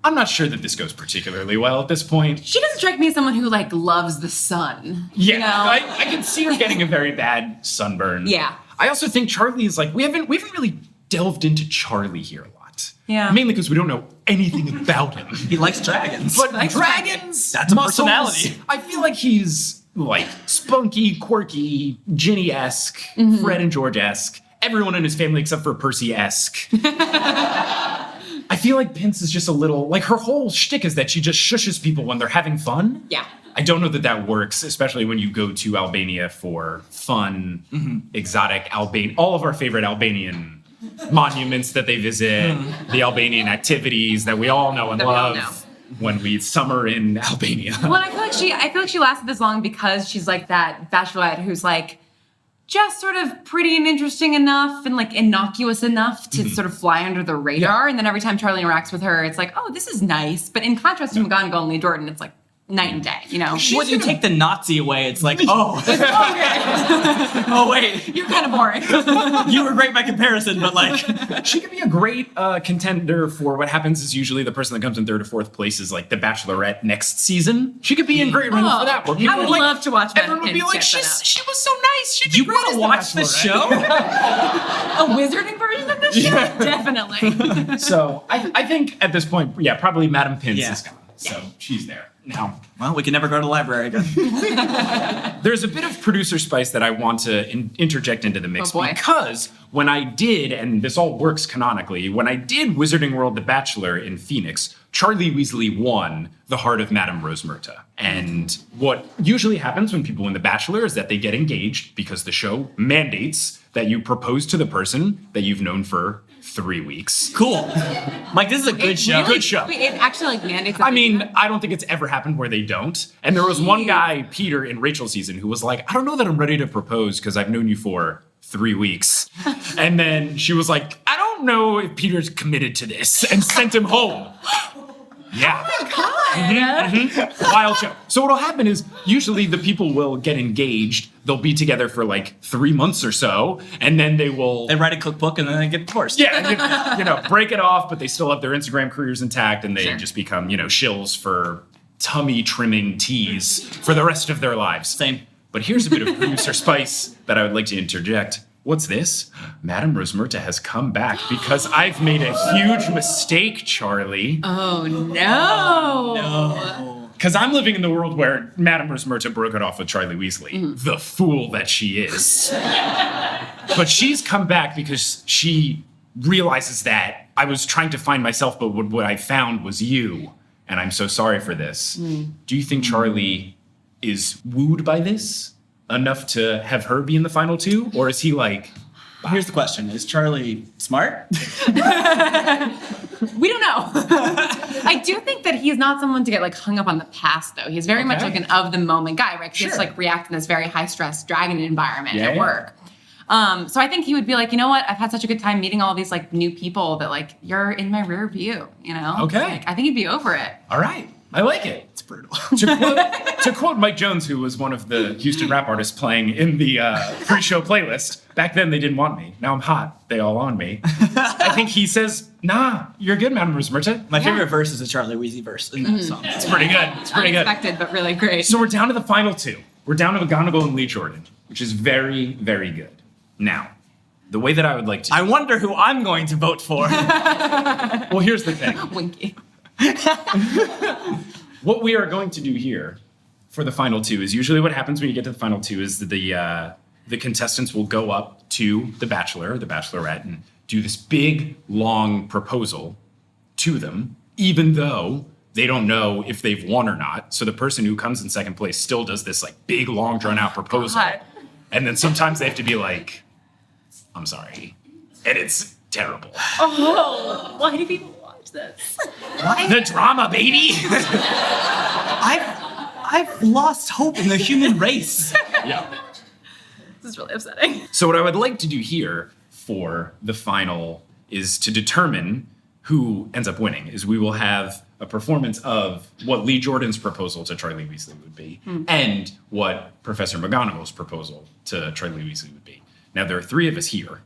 I'm not sure that this goes particularly well at this point. She doesn't strike me as someone who like loves the sun. Yeah, You know? I can see her getting a very bad sunburn. Yeah. I also think Charlie is like, we haven't really delved into Charlie here a lot. Yeah. Mainly because we don't know anything about him. He likes dragons. But Like dragons, That's a muscles, personality. I feel like he's like spunky, quirky, Ginny-esque, Fred and George-esque. Everyone in his family except for Percy-esque. I feel like Pince is just a little, like her whole shtick is that she just shushes people when they're having fun. Yeah. I don't know that that works, especially when you go to Albania for fun, exotic all of our favorite Albanian monuments that they visit, the Albanian activities that we all know and love when we summer in Albania. Well, I feel like she lasted this long because she's like that bachelorette who's like just sort of pretty and interesting enough and like innocuous enough to sort of fly under the radar. Yeah. And then every time Charlie interacts with her, it's like, oh, this is nice. But in contrast to McGonagall and Lee Jordan, it's like night and day, you know? When you take the Nazi away, it's like, oh. Oh, wait. You're kind of boring. You were great by comparison, but like. She could be a great contender for what happens is usually the person that comes in third or fourth place is like the Bachelorette next season. She could be in great run for that. Where I would love to watch that. Everyone would be like, she was so nice. She'd be you want to watch this show? A wizarding version of this show? Definitely. So I think at this point, probably Madame Pince is gone. So she's there. Now, well, we can never go to the library again. There's a bit of producer spice that I want to interject into the mix because when I did, and this all works canonically, when I did Wizarding World The Bachelor in Phoenix, Charlie Weasley won the heart of Madame Rosmerta. And what usually happens when people win The Bachelor is that they get engaged because the show mandates that you propose to the person that you've known for 3 weeks. Cool. Mike, this is a good show. Good show. Wait, it actually like mandates. I mean, I don't think it's ever happened where they don't. And there was one guy, Peter, in Rachel's season who was like, I don't know that I'm ready to propose because I've known you for 3 weeks. And then she was like, I don't know if Peter's committed to this, and sent him home. Yeah. Oh my God. Wild show. So what'll happen is usually the people will get engaged. They'll be together for like 3 months or so, and then they write a cookbook and then they get divorced. Yeah, break it off, but they still have their Instagram careers intact, and they just become, shills for tummy trimming teas for the rest of their lives. Same. But here's a bit of producer spice that I would like to interject. What's this? Madame Rosmerta has come back because I've made a huge mistake, Charlie. Oh, no. No. Because I'm living in the world where Madame Rosmerta broke it off with Charlie Weasley, the fool that she is. But she's come back because she realizes that I was trying to find myself, but what I found was you. And I'm so sorry for this. Do you think Charlie is wooed by this enough to have her be in the final 2? Or is he like... Here's the question. Is Charlie smart? We don't know. I do think that he's not someone to get like hung up on the past, though. He's very much like an of the moment guy, right? He just like react in this very high stress dragon environment at work. So I think he would be like, you know what? I've had such a good time meeting all these like new people that like you're in my rear view, you know? Okay. Like, I think he'd be over it. All right. I like it. It's brutal. To quote Mike Jones, who was one of the Houston rap artists playing in the pre-show playlist, back then they didn't want me. Now I'm hot. They all on me. I think he says, nah, you're good, Madame Rosmerta. My favorite verse is a Charlie Weasley verse in that song. It's pretty good. It's pretty good. Unexpected, but really great. So we're down to the final 2. We're down to McGonagall and Lee Jordan, which is very, very good. Now, the way that I would like to... I wonder who I'm going to vote for. Well, here's the thing. Winky. What we are going to do here for the final 2 is usually what happens when you get to the final 2 is that the contestants will go up to the Bachelor or the Bachelorette and do this big, long proposal to them, even though they don't know if they've won or not. So the person who comes in second place still does this like big, long, drawn-out proposal. God. And then sometimes they have to be like, I'm sorry. And it's terrible. Oh, why do people watch this? The drama, baby! I've lost hope in the human race. Yeah. This is really upsetting. So what I would like to do here for the final is to determine who ends up winning. Is we will have a performance of what Lee Jordan's proposal to Charlie Weasley would be and what Professor McGonagall's proposal to Charlie Weasley would be. Now, there are 3 of us here,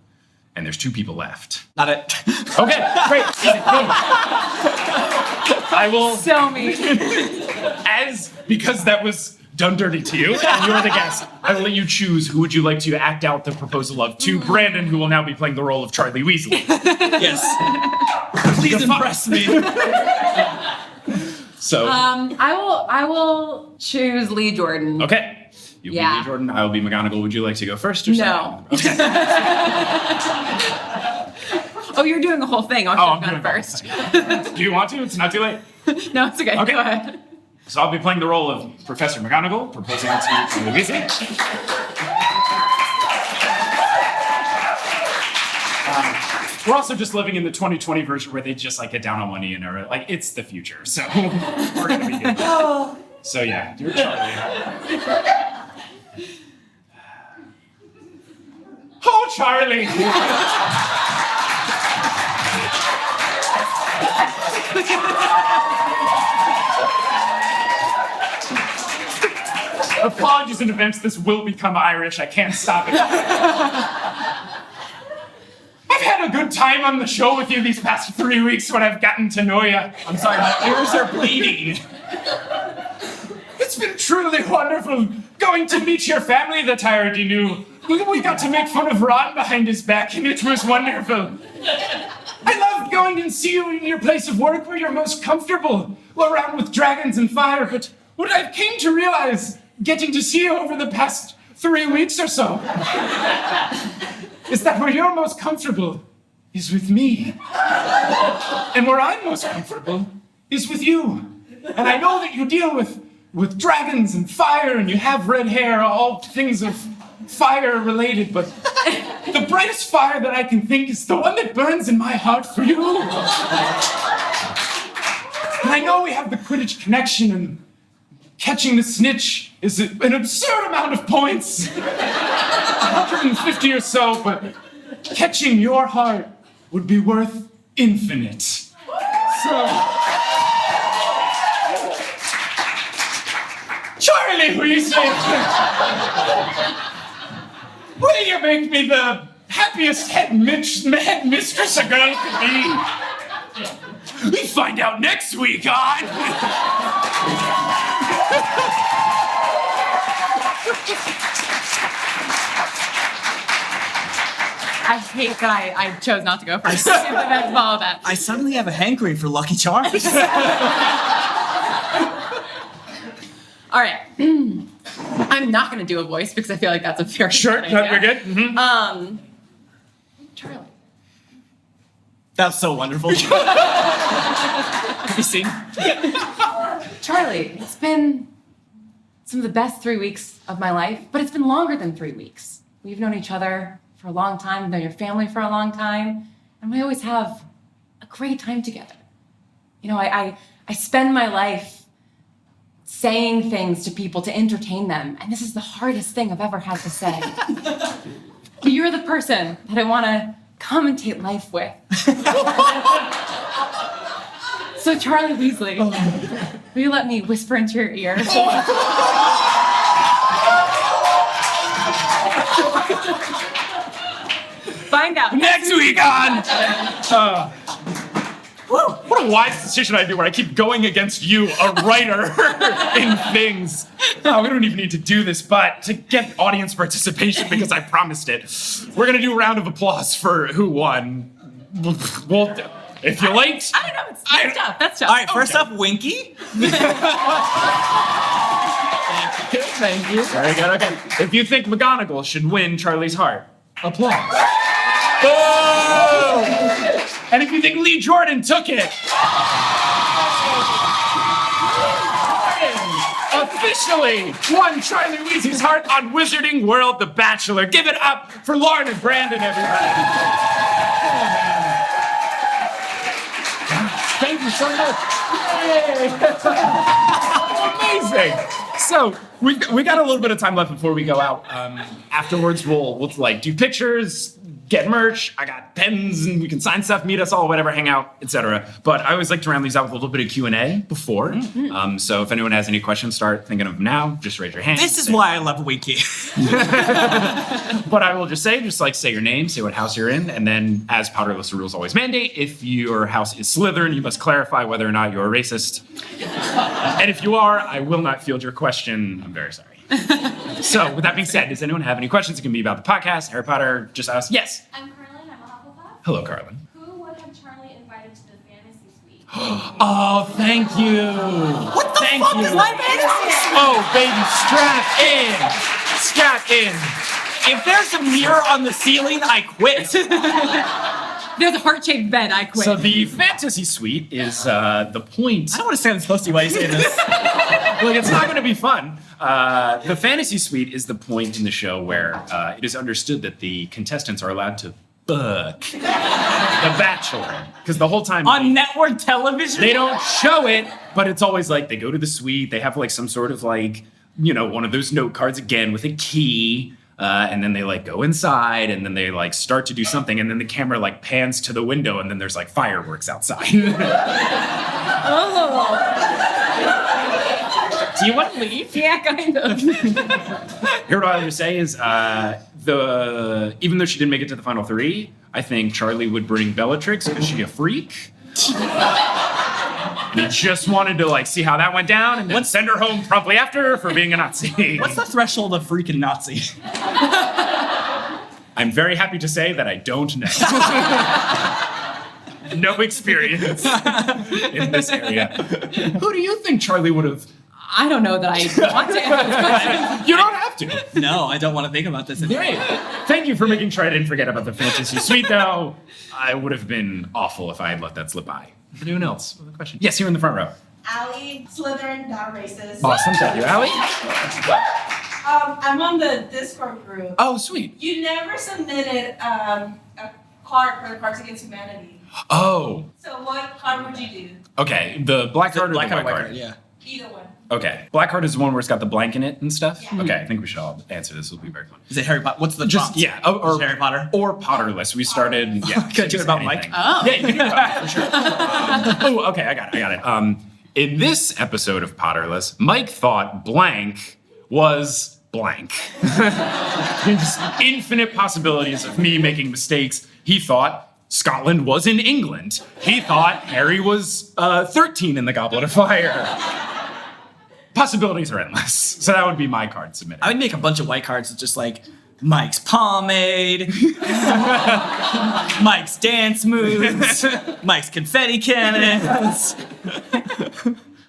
and there's 2 people left. Not it. Okay, great. I will... So mean. Because that was done dirty to you, and you're the guest, I will let you choose who would you like to act out the proposal of to Brandon, who will now be playing the role of Charlie Weasley. Yes. Please impress me. So I will choose Lee Jordan. Okay. You'll be Lee Jordan. I will be McGonagall. Would you like to go first or No. second? Okay. Oh, you're doing the whole thing. I'm going first. Do you want to? It's not too late. No, it's okay. Okay. Go ahead. So I'll be playing the role of Professor McGonagall, proposing to Charlie Weasley. We're also just living in the 2020 version where they just like get down on one knee and are like, it's the future, so we're gonna be good. So yeah, dear Charlie. Oh, Charlie! Apologies in advance, this will become Irish. I can't stop it. I've had a good time on the show with you these past 3 weeks when I've gotten to know you. I'm sorry, my ears are bleeding. It's been truly wonderful going to meet your family that I already knew. We got to make fun of Ron behind his back, and it was wonderful. I loved going and see you in your place of work where you're most comfortable, around with dragons and fire, but what I've came to realize, getting to see you over the past 3 weeks or so, is that where you're most comfortable is with me. And where I'm most comfortable is with you. And I know that you deal with dragons and fire and you have red hair, all things of fire related, but the brightest fire that I can think is the one that burns in my heart for you. And I know we have the Quidditch connection and catching the snitch is an absurd amount of points. 150 or so, but catching your heart would be worth infinite. So, Charlie Weasley, will you make me the happiest head mistress a girl could be? We find out next week on... I hate that I chose not to go first. Follow that. I suddenly have a hankering for Lucky Charms. All right. I'm not going to do a voice because I feel like that's a very Sure, good idea. we're good. Mm-hmm. Charlie. That was so wonderful. Have you seen? Charlie, it's been some of the best 3 weeks of my life, but it's been longer than 3 weeks. We've known each other for a long time, we've known your family for a long time, and we always have a great time together. You know, I spend my life saying things to people to entertain them, and this is the hardest thing I've ever had to say. But you're the person that I want to commentate life with. So Charlie Weasley, will you let me whisper into your ear? Find out. Next week on... what a wise decision I do where I keep going against you, a writer, in things. Oh, we don't even need to do this, but to get audience participation because I promised it, we're going to do a round of applause for who won. Well, if you're late... I don't know. That's tough. That's tough. All right, first up, Winky. Thank you. Very good, okay. If you think McGonagall should win Charlie's heart, applause. Boom! And if you think Lee Jordan took it, officially won Charlie Weasley's heart on Wizarding World The Bachelor. Give it up for Lauren and Brandon, everybody. Thank you so much. Yay! Amazing. So we got a little bit of time left before we go out. Afterwards, we'll like do pictures, get merch. I got pens, and we can sign stuff, meet us all, whatever, hang out, etc. But I always like to round these out with a little bit of Q&A before. Mm-hmm. So if anyone has any questions, start thinking of them now. Just raise your hand. This is why I love Winky. But I will just say your name, say what house you're in, and then, as Powder List of Rules always mandate, if your house is Slytherin, you must clarify whether or not you're a racist. And if you are, I will not field your question. I'm very sorry. So, with that being said, does anyone have any questions? It can be about the podcast, Harry Potter, just us. Yes. I'm Carlin. I'm a Hufflepuff. Hello, Carlin. Who would have Charlie invited to the fantasy suite? Oh, thank you. What the fuck is my fantasy? Oh, baby, strap in. If there's a mirror on the ceiling, I quit. There's a heart-shaped bed. I quit. So the fantasy suite is the point. I don't want to stand this close to you while you say this. Like, it's not going to be fun. The fantasy suite is the point in the show where it is understood that the contestants are allowed to book The Bachelor. Because the whole time... On network television? They don't show it, but it's always like they go to the suite, they have like some sort of like, you know, one of those note cards again with a key. And then they like go inside and then they like start to do something and then the camera like pans to the window and then there's like fireworks outside. Do you want to leave? Yeah, kind of. Here, what I would say is, even though she didn't make it to the final 3, I think Charlie would bring Bellatrix because she's a freak. And he just wanted to like see how that went down and then send her home promptly after for being a Nazi. What's the threshold of freaking Nazi? I'm very happy to say that I don't know. No experience in this area. Who do you think Charlie would have? I don't know that I want to answer this question. You don't have to. No, I don't want to think about this anymore. Great. Thank you for making sure I didn't forget about the fantasy suite, though. I would have been awful if I had let that slip by. Anyone else with a question? Yes, here in the front row. Allie, Slytherin, not racist. Awesome, thank you. Allie? I'm on the Discord group. Oh, sweet. You never submitted a card for the Cards Against Humanity. Oh, So what card would you do? okay. The black card or the white card? Yeah. Either one. Okay. Black card is the one where it's got the blank in it and stuff? Yeah. Okay, I think we should all answer this. This will be very fun. Is it Harry Potter? What's the Just, prompt? yeah. Is it Harry Potter? Or Potterless. We started, yeah. Could I do it about anything. Mike? Oh. Yeah, you can do it for sure. Oh, okay, I got it. In this episode of Potterless, Mike thought blank was blank. There's infinite possibilities of me making mistakes. He thought Scotland was in England. He thought Harry was 13 in the Goblet of Fire. Possibilities are endless. So that would be my card submitted. I would make a bunch of white cards with just like Mike's pomade, Mike's dance moves, Mike's confetti cannons.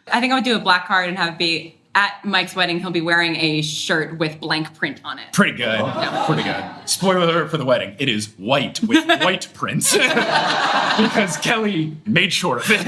I think I would do a black card and have it be at Mike's wedding. He'll be wearing a shirt with blank print on it. Pretty good. Pretty good. Spoiler alert for the wedding. It is white with white prints. Because Kelly made sure of it.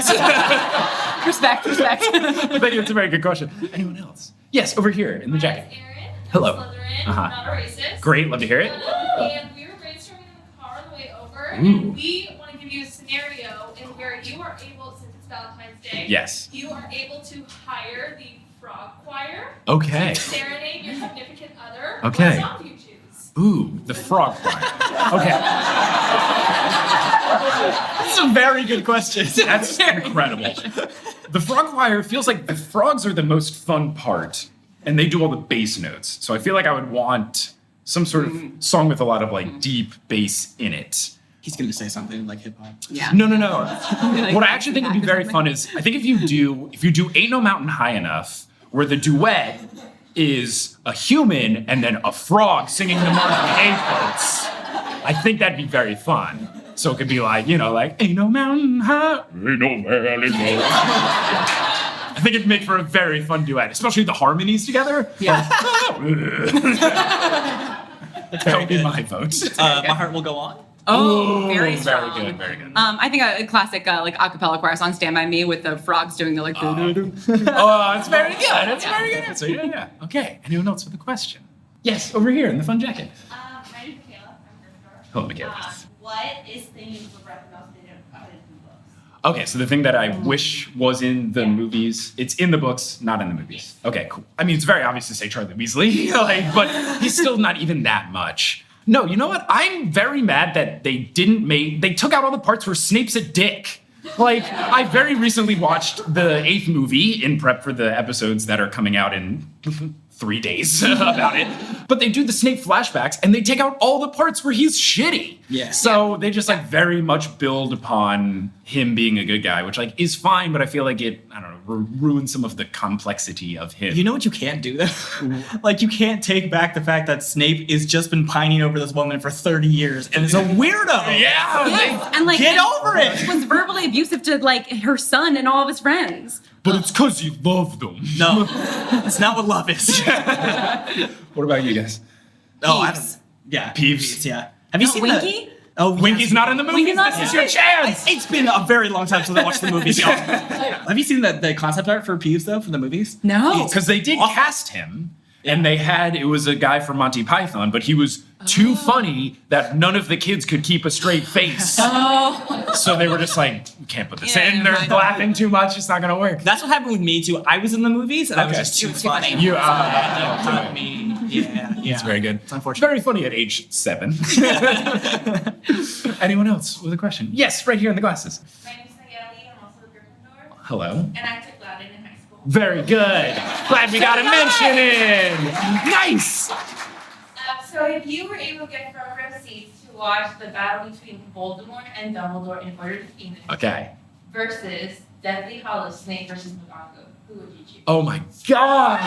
Respect. Thank you. It's a very good question. Anyone else? Yes, over here in the jacket. Erin. Hello. Slytherin, Uh-huh. not a racist. Great. Love to hear it. And we were brainstorming in the car on the way over, and we want to give you a scenario in where you are able, since it's Valentine's Day, Yes. you are able to hire the frog choir Okay. to serenade your significant other. Okay. What song do you choose? Ooh, the frog choir. Okay. This is a very good question. That's incredible. The frog choir feels like the frogs are the most fun part, and they do all the bass notes. So I feel like I would want some sort of song with a lot of like deep bass in it. He's going to say something like hip hop. Yeah. No. Like, What I actually think would be very fun is I think if you do Ain't No Mountain High Enough, where the duet is a human and then a frog singing the Marvin Gaye parts, I think that'd be very fun. So it could be like, you know, like, ain't no mountain high, ain't no valley low. I think it'd make for a very fun duet, especially the harmonies together. Yeah. That would be my vote. My heart will go on. Oh, very strong. Very good, very good. I think a classic like acapella choir song, "Stand by Me," with the frogs doing the like. Oh, it's very good. It's very good. So yeah. Okay. Anyone else with a question? Yes, over here in the fun jacket. My name's Michaela. I'm Gryffindor. Hello, Michaela. What is the thing you regret the most they didn't put in the books? Okay, so the thing that I wish was in the movies, it's in the books, not in the movies. Okay, cool. I mean, it's very obvious to say Charlie Weasley, but he's still not even that much. No, you know what? I'm very mad that they took out all the parts where Snape's a dick. Like, I very recently watched the 8th movie in prep for the episodes that are coming out in 3 days about it. But they do the Snape flashbacks and they take out all the parts where he's shitty. Yeah. So they just like very much build upon him being a good guy, which like is fine, but I feel like it, I don't know, ruins some of the complexity of him. You know what you can't do though? Like you can't take back the fact that Snape has just been pining over this woman for 30 years and is a weirdo. Yeah. Yes, and like Get over it! Was verbally abusive to like her son and all of his friends. But it's because you love them. No, it's not what love is. What about you guys? Oh, Peeves. Peeves, yeah. Have you seen Winky? Oh, Winky's not in the movie. Winky's not This in is the your movie. chance. It's been a very long time since I watched the movies, y'all. Have you seen the concept art for Peeves though, from the movies? No. Because they did cast him, and it was a guy from Monty Python, but he was too funny that none of the kids could keep a straight face. Oh. So they were just like, we can't put this Yeah, in. They're right. laughing too much. It's not gonna work. That's what happened with me too. I was in the movies and I was Okay. just too Too funny. funny. You, Not me. Yeah. It's very good. It's unfortunate. Very funny at age 7. Anyone else with a question? Yes, right here in the glasses. My name's Nayeli. I'm also a Gryffindor. Hello. And I took Latin in high school. Very good. Glad we got a mention in. Nice. So if you were able to get front row seats to watch the battle between Voldemort and Dumbledore in Order to Phoenix Okay. versus Deathly Hallows Snape versus McGonagall, who would you choose? Oh my God.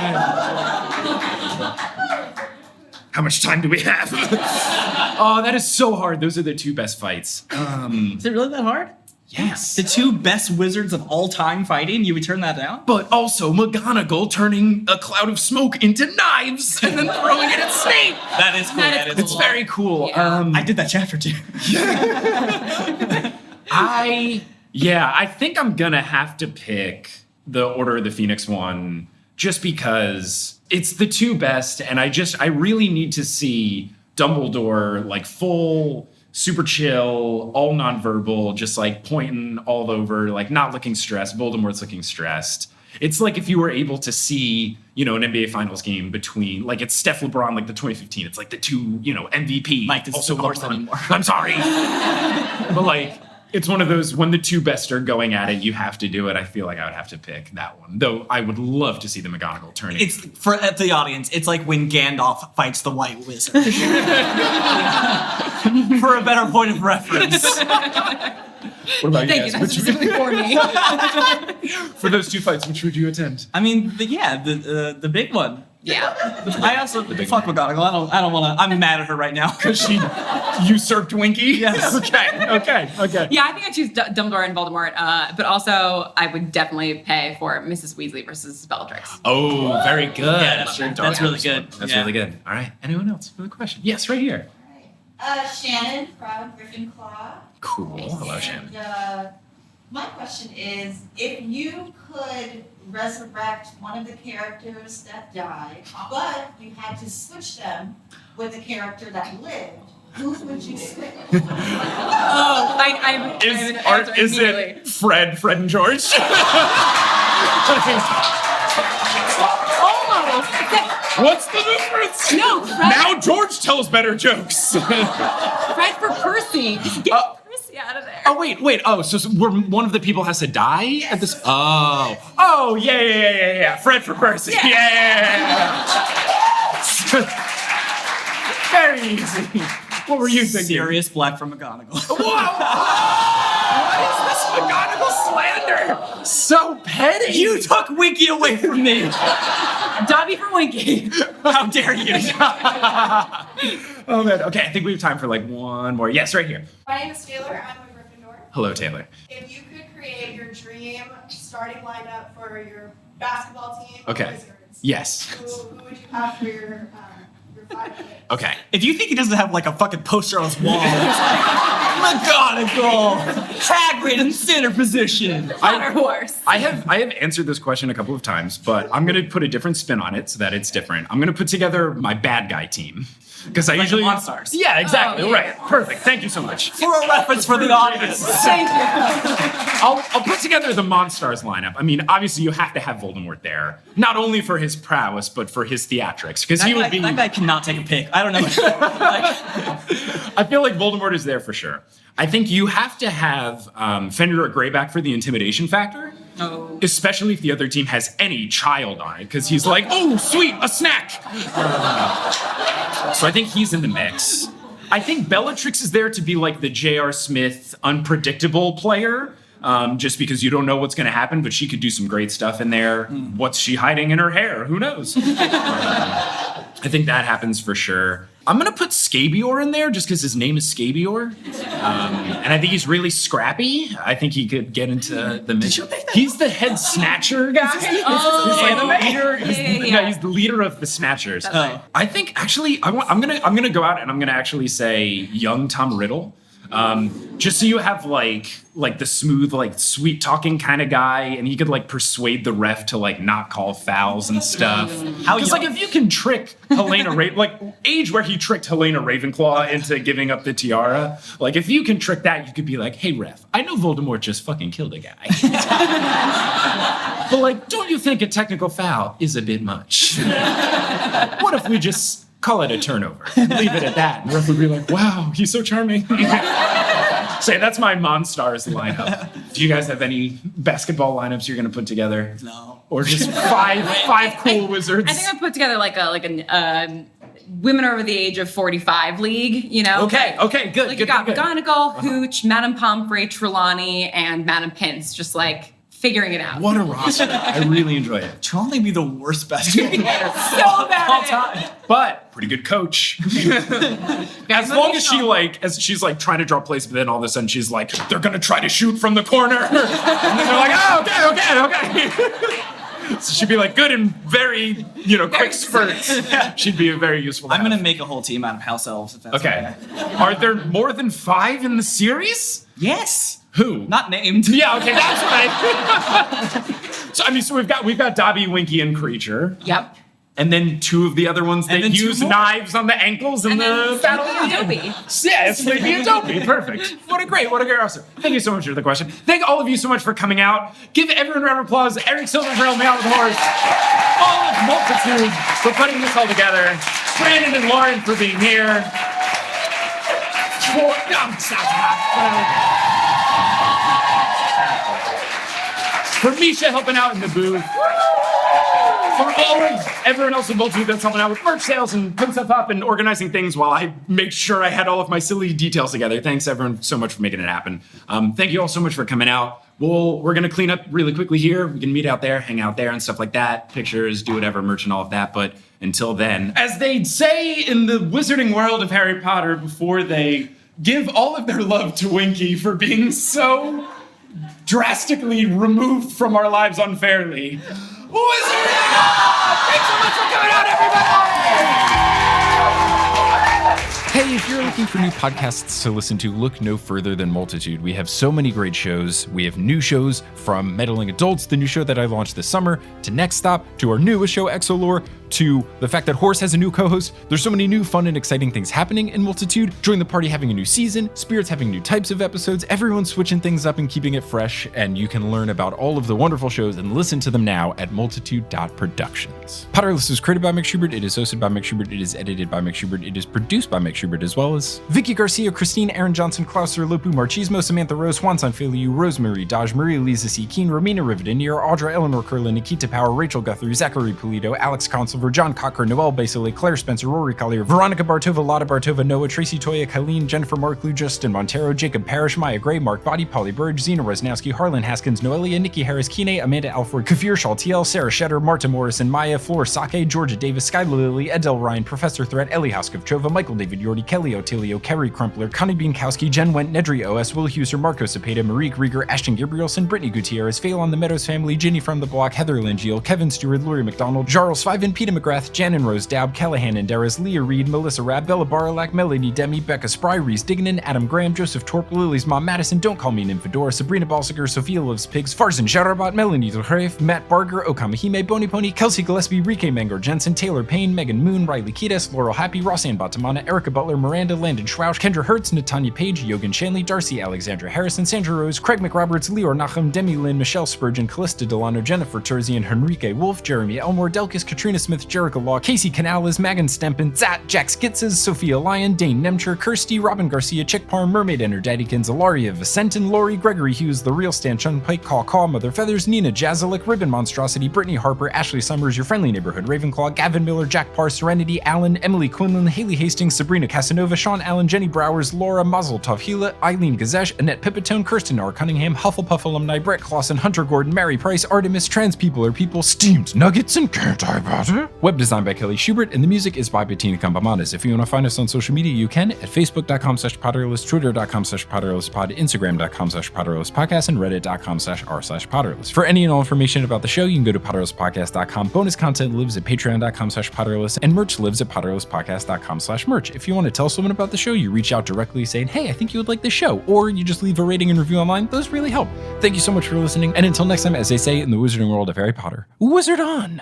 How much time do we have? Oh, that is so hard. Those are the 2 best fights. Is it really that hard? Yes. The 2 best wizards of all time fighting? You would turn that down? But also McGonagall turning a cloud of smoke into knives and then throwing it at Snape. That is cool. That is It's cool. very cool. Yeah. I did that chapter too. I think I'm gonna have to pick the Order of the Phoenix one just because it's the 2 best, and I really need to see Dumbledore like full, super chill, all nonverbal, just like pointing all over, like not looking stressed. Voldemort's looking stressed. It's like if you were able to see, an NBA Finals game between, like it's Steph LeBron, like the 2015. It's like the 2, MVP. Mike, this also isn't horse LeBron. anymore. I'm sorry. But like, it's one of those, when the 2 best are going at it, you have to do it. I feel like I would have to pick that one. Though I would love to see the McGonagall turning. It's for the audience. It's like when Gandalf fights the White Wizard. For a better point of reference. What about Thank you you. guys? That's specifically for me. For those 2 fights, which would you attend? I mean, the big one. Yeah. I also fuck McGonagall. I don't want to. I'm mad at her right now. Because she usurped Winky? Yes. Okay. Yeah, I think I choose Dumbledore and Voldemort, but also I would definitely pay for Mrs. Weasley versus Bellatrix. Oh, very good. Yeah, that's really good. That's Yeah. really good. All right. Anyone else with a question? Yes, right here. Shannon from Gryffindor. Cool. Hello, Shannon. And, my question is, if you could resurrect one of the characters that died, but you had to switch them with a character that lived, who would you switch? Oh, I have an answer immediately. it Fred and George? Almost. What's the difference? No, Fred, Now George tells better jokes. Fred for Percy. Just get Percy out of there. Oh, wait. Oh, so one of the people has to die at this? Oh, yeah. Fred for Percy. Yeah. Very easy. What were you thinking? Serious Black from McGonagall. What is this McGonagall slander? So petty. You took Winky away from me. Dobby for Winky. How dare you? Oh man. Okay, I think we have time for like one more. Yes, right here. My name is Taylor. I'm a Gryffindor. Hello, Taylor. If you could create your dream starting lineup for your basketball team, Okay. Wizards, Yes. who would you have for your 5 minutes? Okay. If you think he doesn't have like a fucking poster on his wall, it's like, McGonagall, Hagrid in center position. Potter horse. I have answered this question a couple of times, but I'm gonna put a different spin on it so that it's different. I'm gonna put together my bad guy team. Because I Like usually the Monstars. Yeah, exactly. Oh, yeah. Right. Perfect. Thank you so much. For a reference for the audience. Thank you. I'll put together the Monstars lineup. I mean, obviously you have to have Voldemort there, not only for his prowess but for his theatrics. Because he would be. That guy cannot take a pick. I don't know. I feel like Voldemort is there for sure. I think you have to have Fenrir Greyback for the intimidation factor. Oh. Especially if the other team has any child on it, because he's like, oh, sweet, a snack. So I think he's in the mix. I think Bellatrix is there to be like the J.R. Smith unpredictable player, just because you don't know what's going to happen, but she could do some great stuff in there. What's she hiding in her hair? Who knows? I think that happens for sure. I'm going to put Scabior in there just because his name is Scabior. And I think he's really scrappy. I think he could get into the mix. He's the head snatcher guy. He's the leader of the Snatchers. Right. I think actually I'm gonna go out and I'm gonna actually say young Tom Riddle. Just so you have like the smooth, like sweet talking kind of guy, and he could like persuade the ref to like not call fouls and stuff. Because like if you can trick Helena age where he tricked Helena Ravenclaw into giving up the tiara, like if you can trick that, you could be like, hey ref, I know Voldemort just fucking killed a guy. But like, don't you think a technical foul is a bit much? What if we just call it a turnover? Leave it at that. And the ref would be like, wow, he's so charming. Say, that's my Monstars lineup. Do you guys have any basketball lineups you're going to put together? No. Or just five cool wizards? I think I put together like a women over the age of 45 league, you know? Okay, good. Like good, you got good. McGonagall, Hooch, Madame Pomfrey, Trelawney, and Madame Pince, just like figuring it out. What a roster. I really enjoy it. Trelawney be the worst basketball player So bad all at it. time. But pretty good coach. As long as she's like trying to draw plays, but then all of a sudden she's like, they're gonna try to shoot from the corner. And then they're like, oh, okay. So she'd be like good in very, quick spurts. She'd be a very useful. I'm gonna make a whole team out of house elves. If that's Okay. Are there more than 5 in the series? Yes. Who? Not named. Yeah, okay, that's right. So we've got Dobby, Winky, and Creature. Yep. And then 2 of the other ones that then 2 use more? knives on the ankles in the battle. Adobe. Yeah, it's Sleepy and Dopey. Perfect. What a great roster. Thank you so much for the question. Thank all of you so much for coming out. Give everyone a round of applause. Eric Silver for helping me out with the horse. All of Multitude for putting this all together. Brandon and Lauren for being here. For Misha helping out in the booth. For all of everyone else in Multitude that's helping out with merch sales and putting stuff up and organizing things while I make sure I had all of my silly details together. Thanks everyone so much for making it happen. Thank you all so much for coming out. We're gonna clean up really quickly here. We can meet out there, hang out there and stuff like that. Pictures, do whatever, merch and all of that. But until then, as they'd say in the wizarding world of Harry Potter before they give all of their love to Winky for being so drastically removed from our lives unfairly. Wizarding on! Thanks so much for coming out, everybody! Hey, if you're looking for new podcasts to listen to, look no further than Multitude. We have so many great shows. We have new shows from Meddling Adults, the new show that I launched this summer, to Next Stop, to our newest show, Exolore, to the fact that Horse has a new co-host. There's so many new fun and exciting things happening in Multitude. Join the party having a new season, Spirits having new types of episodes, everyone's switching things up and keeping it fresh, and you can learn about all of the wonderful shows and listen to them now at multitude.productions. Potterless is created by Mick Schubert, it is hosted by Mick Schubert, it is edited by Mick Schubert, it is produced by Mick Schubert, as well as Vicky Garcia, Christine, Aaron Johnson, Klauser, Lopu, Marchismo, Samantha Rose, Juan Sanfiliu, Rosemary, Daj, Maria Lisa C. Keen, Romina Rivedinier, Audra Eleanor Curlin, Nikita Power, Rachel Guthrie, Zachary Pulido, Alex Consilver, John Cocker, Noel Basile, Claire Spencer, Rory Collier, Veronica Bartova, Lotta Bartova, Noah, Tracy Toya, Colleen, Jennifer Marklew, Justin Montero, Jacob Parrish, Maya Gray, Mark Body, Polly Burge, Zena Resnowski, Harlan Haskins, Noelia, Nikki Harris, Kine, Amanda Alford, Kafir Shaltiel, Sarah Shetter, Marta Morrison, Maya, Flor Sake, Georgia Davis, Skylar Lilly, Edel Ryan, Professor Threat, Ellie Hoskovchova, Michael David Yordi, Kelly Otilio, Kerry Crumpler, Connie Bienkowski, Jen Went, Nedry OS, Will Huser, Marco Cepeda, Marie Grieger, Ashton Gabrielson, Brittany Gutierrez, Phelan the Meadows family, Ginny from the Block, Heather Lingeal, Kevin Stewart, Laurie McDonald, Jarl Sviven, Peter McGrath, Jan and Rose Daub, Callahan and Darris, Leah Reed, Melissa Rabb, Bella Baralac, Melanie Demi, Becca Spry, Reese Dignan, Adam Graham, Joseph Torp, Lily's mom Madison, Don't Call Me Nymphadora, Sabrina Balsiger, Sophia Loves Pigs, Farzan Sharabat, Melanie Delhref, Matt Barger, Okamahime, Bony Pony, Kelsey Gillespie, Rike Mangor Jensen, Taylor Payne, Megan Moon, Riley Kiedis, Laurel Happy, Rossanne Batamana, Erica Butler, Miranda Landon Schwausch, Kendra Hertz, Natanya Page, Yogan Shanley, Darcy Alexandra Harrison, Sandra Rose, Craig McRoberts, Leor Nachum, Demi Lynn, Michelle Spurgeon, Callista Delano, Jennifer Terzian, Henrique Wolf, Jeremy Elmore, Delkis, Katrina Smith, Smith, Jerica Law, Casey Canales, Megan Stempen, Zat, Jack Skitzes, Sophia Lyon, Dane Nemcher, Kirsty, Robin Garcia, Chick Parr, Mermaid Enter, Daddykins, Ilaria, Vicentin, Lori, Gregory Hughes, The Real Stan, Chun Pike, Caw, Mother Feathers, Nina, Jazalik, Ribbon Monstrosity, Brittany Harper, Ashley Summers, Your Friendly Neighborhood Ravenclaw, Gavin Miller, Jack Parr, Serenity, Allen, Emily Quinlan, Haley Hastings, Sabrina Casanova, Sean Allen, Jenny Browers, Laura, Mazel Tov Hila, Eileen Gazesh, Annette Pipitone, Kirsten R. Cunningham, Hufflepuff alumni, Brett Clausen, Hunter Gordon, Mary Price, Artemis, Trans People Are People, Steamed Nuggets, and Can't I Butter? Web design by Kelly Schubert, and the music is by Bettina Campamanes. If you want to find us on social media, you can at facebook.com/Potterless, twitter.com/PotterlessPod, instagram.com/PotterlessPodcast, and reddit.com/r/Potterless. For any and all information about the show, you can go to PotterlessPodcast.com. Bonus content lives at patreon.com/Potterless, and merch lives at PotterlessPodcast.com/merch. If you want to tell someone about the show, you reach out directly saying, hey, I think you would like this show, or you just leave a rating and review online. Those really help. Thank you so much for listening, and until next time, as they say in the wizarding world of Harry Potter, wizard on!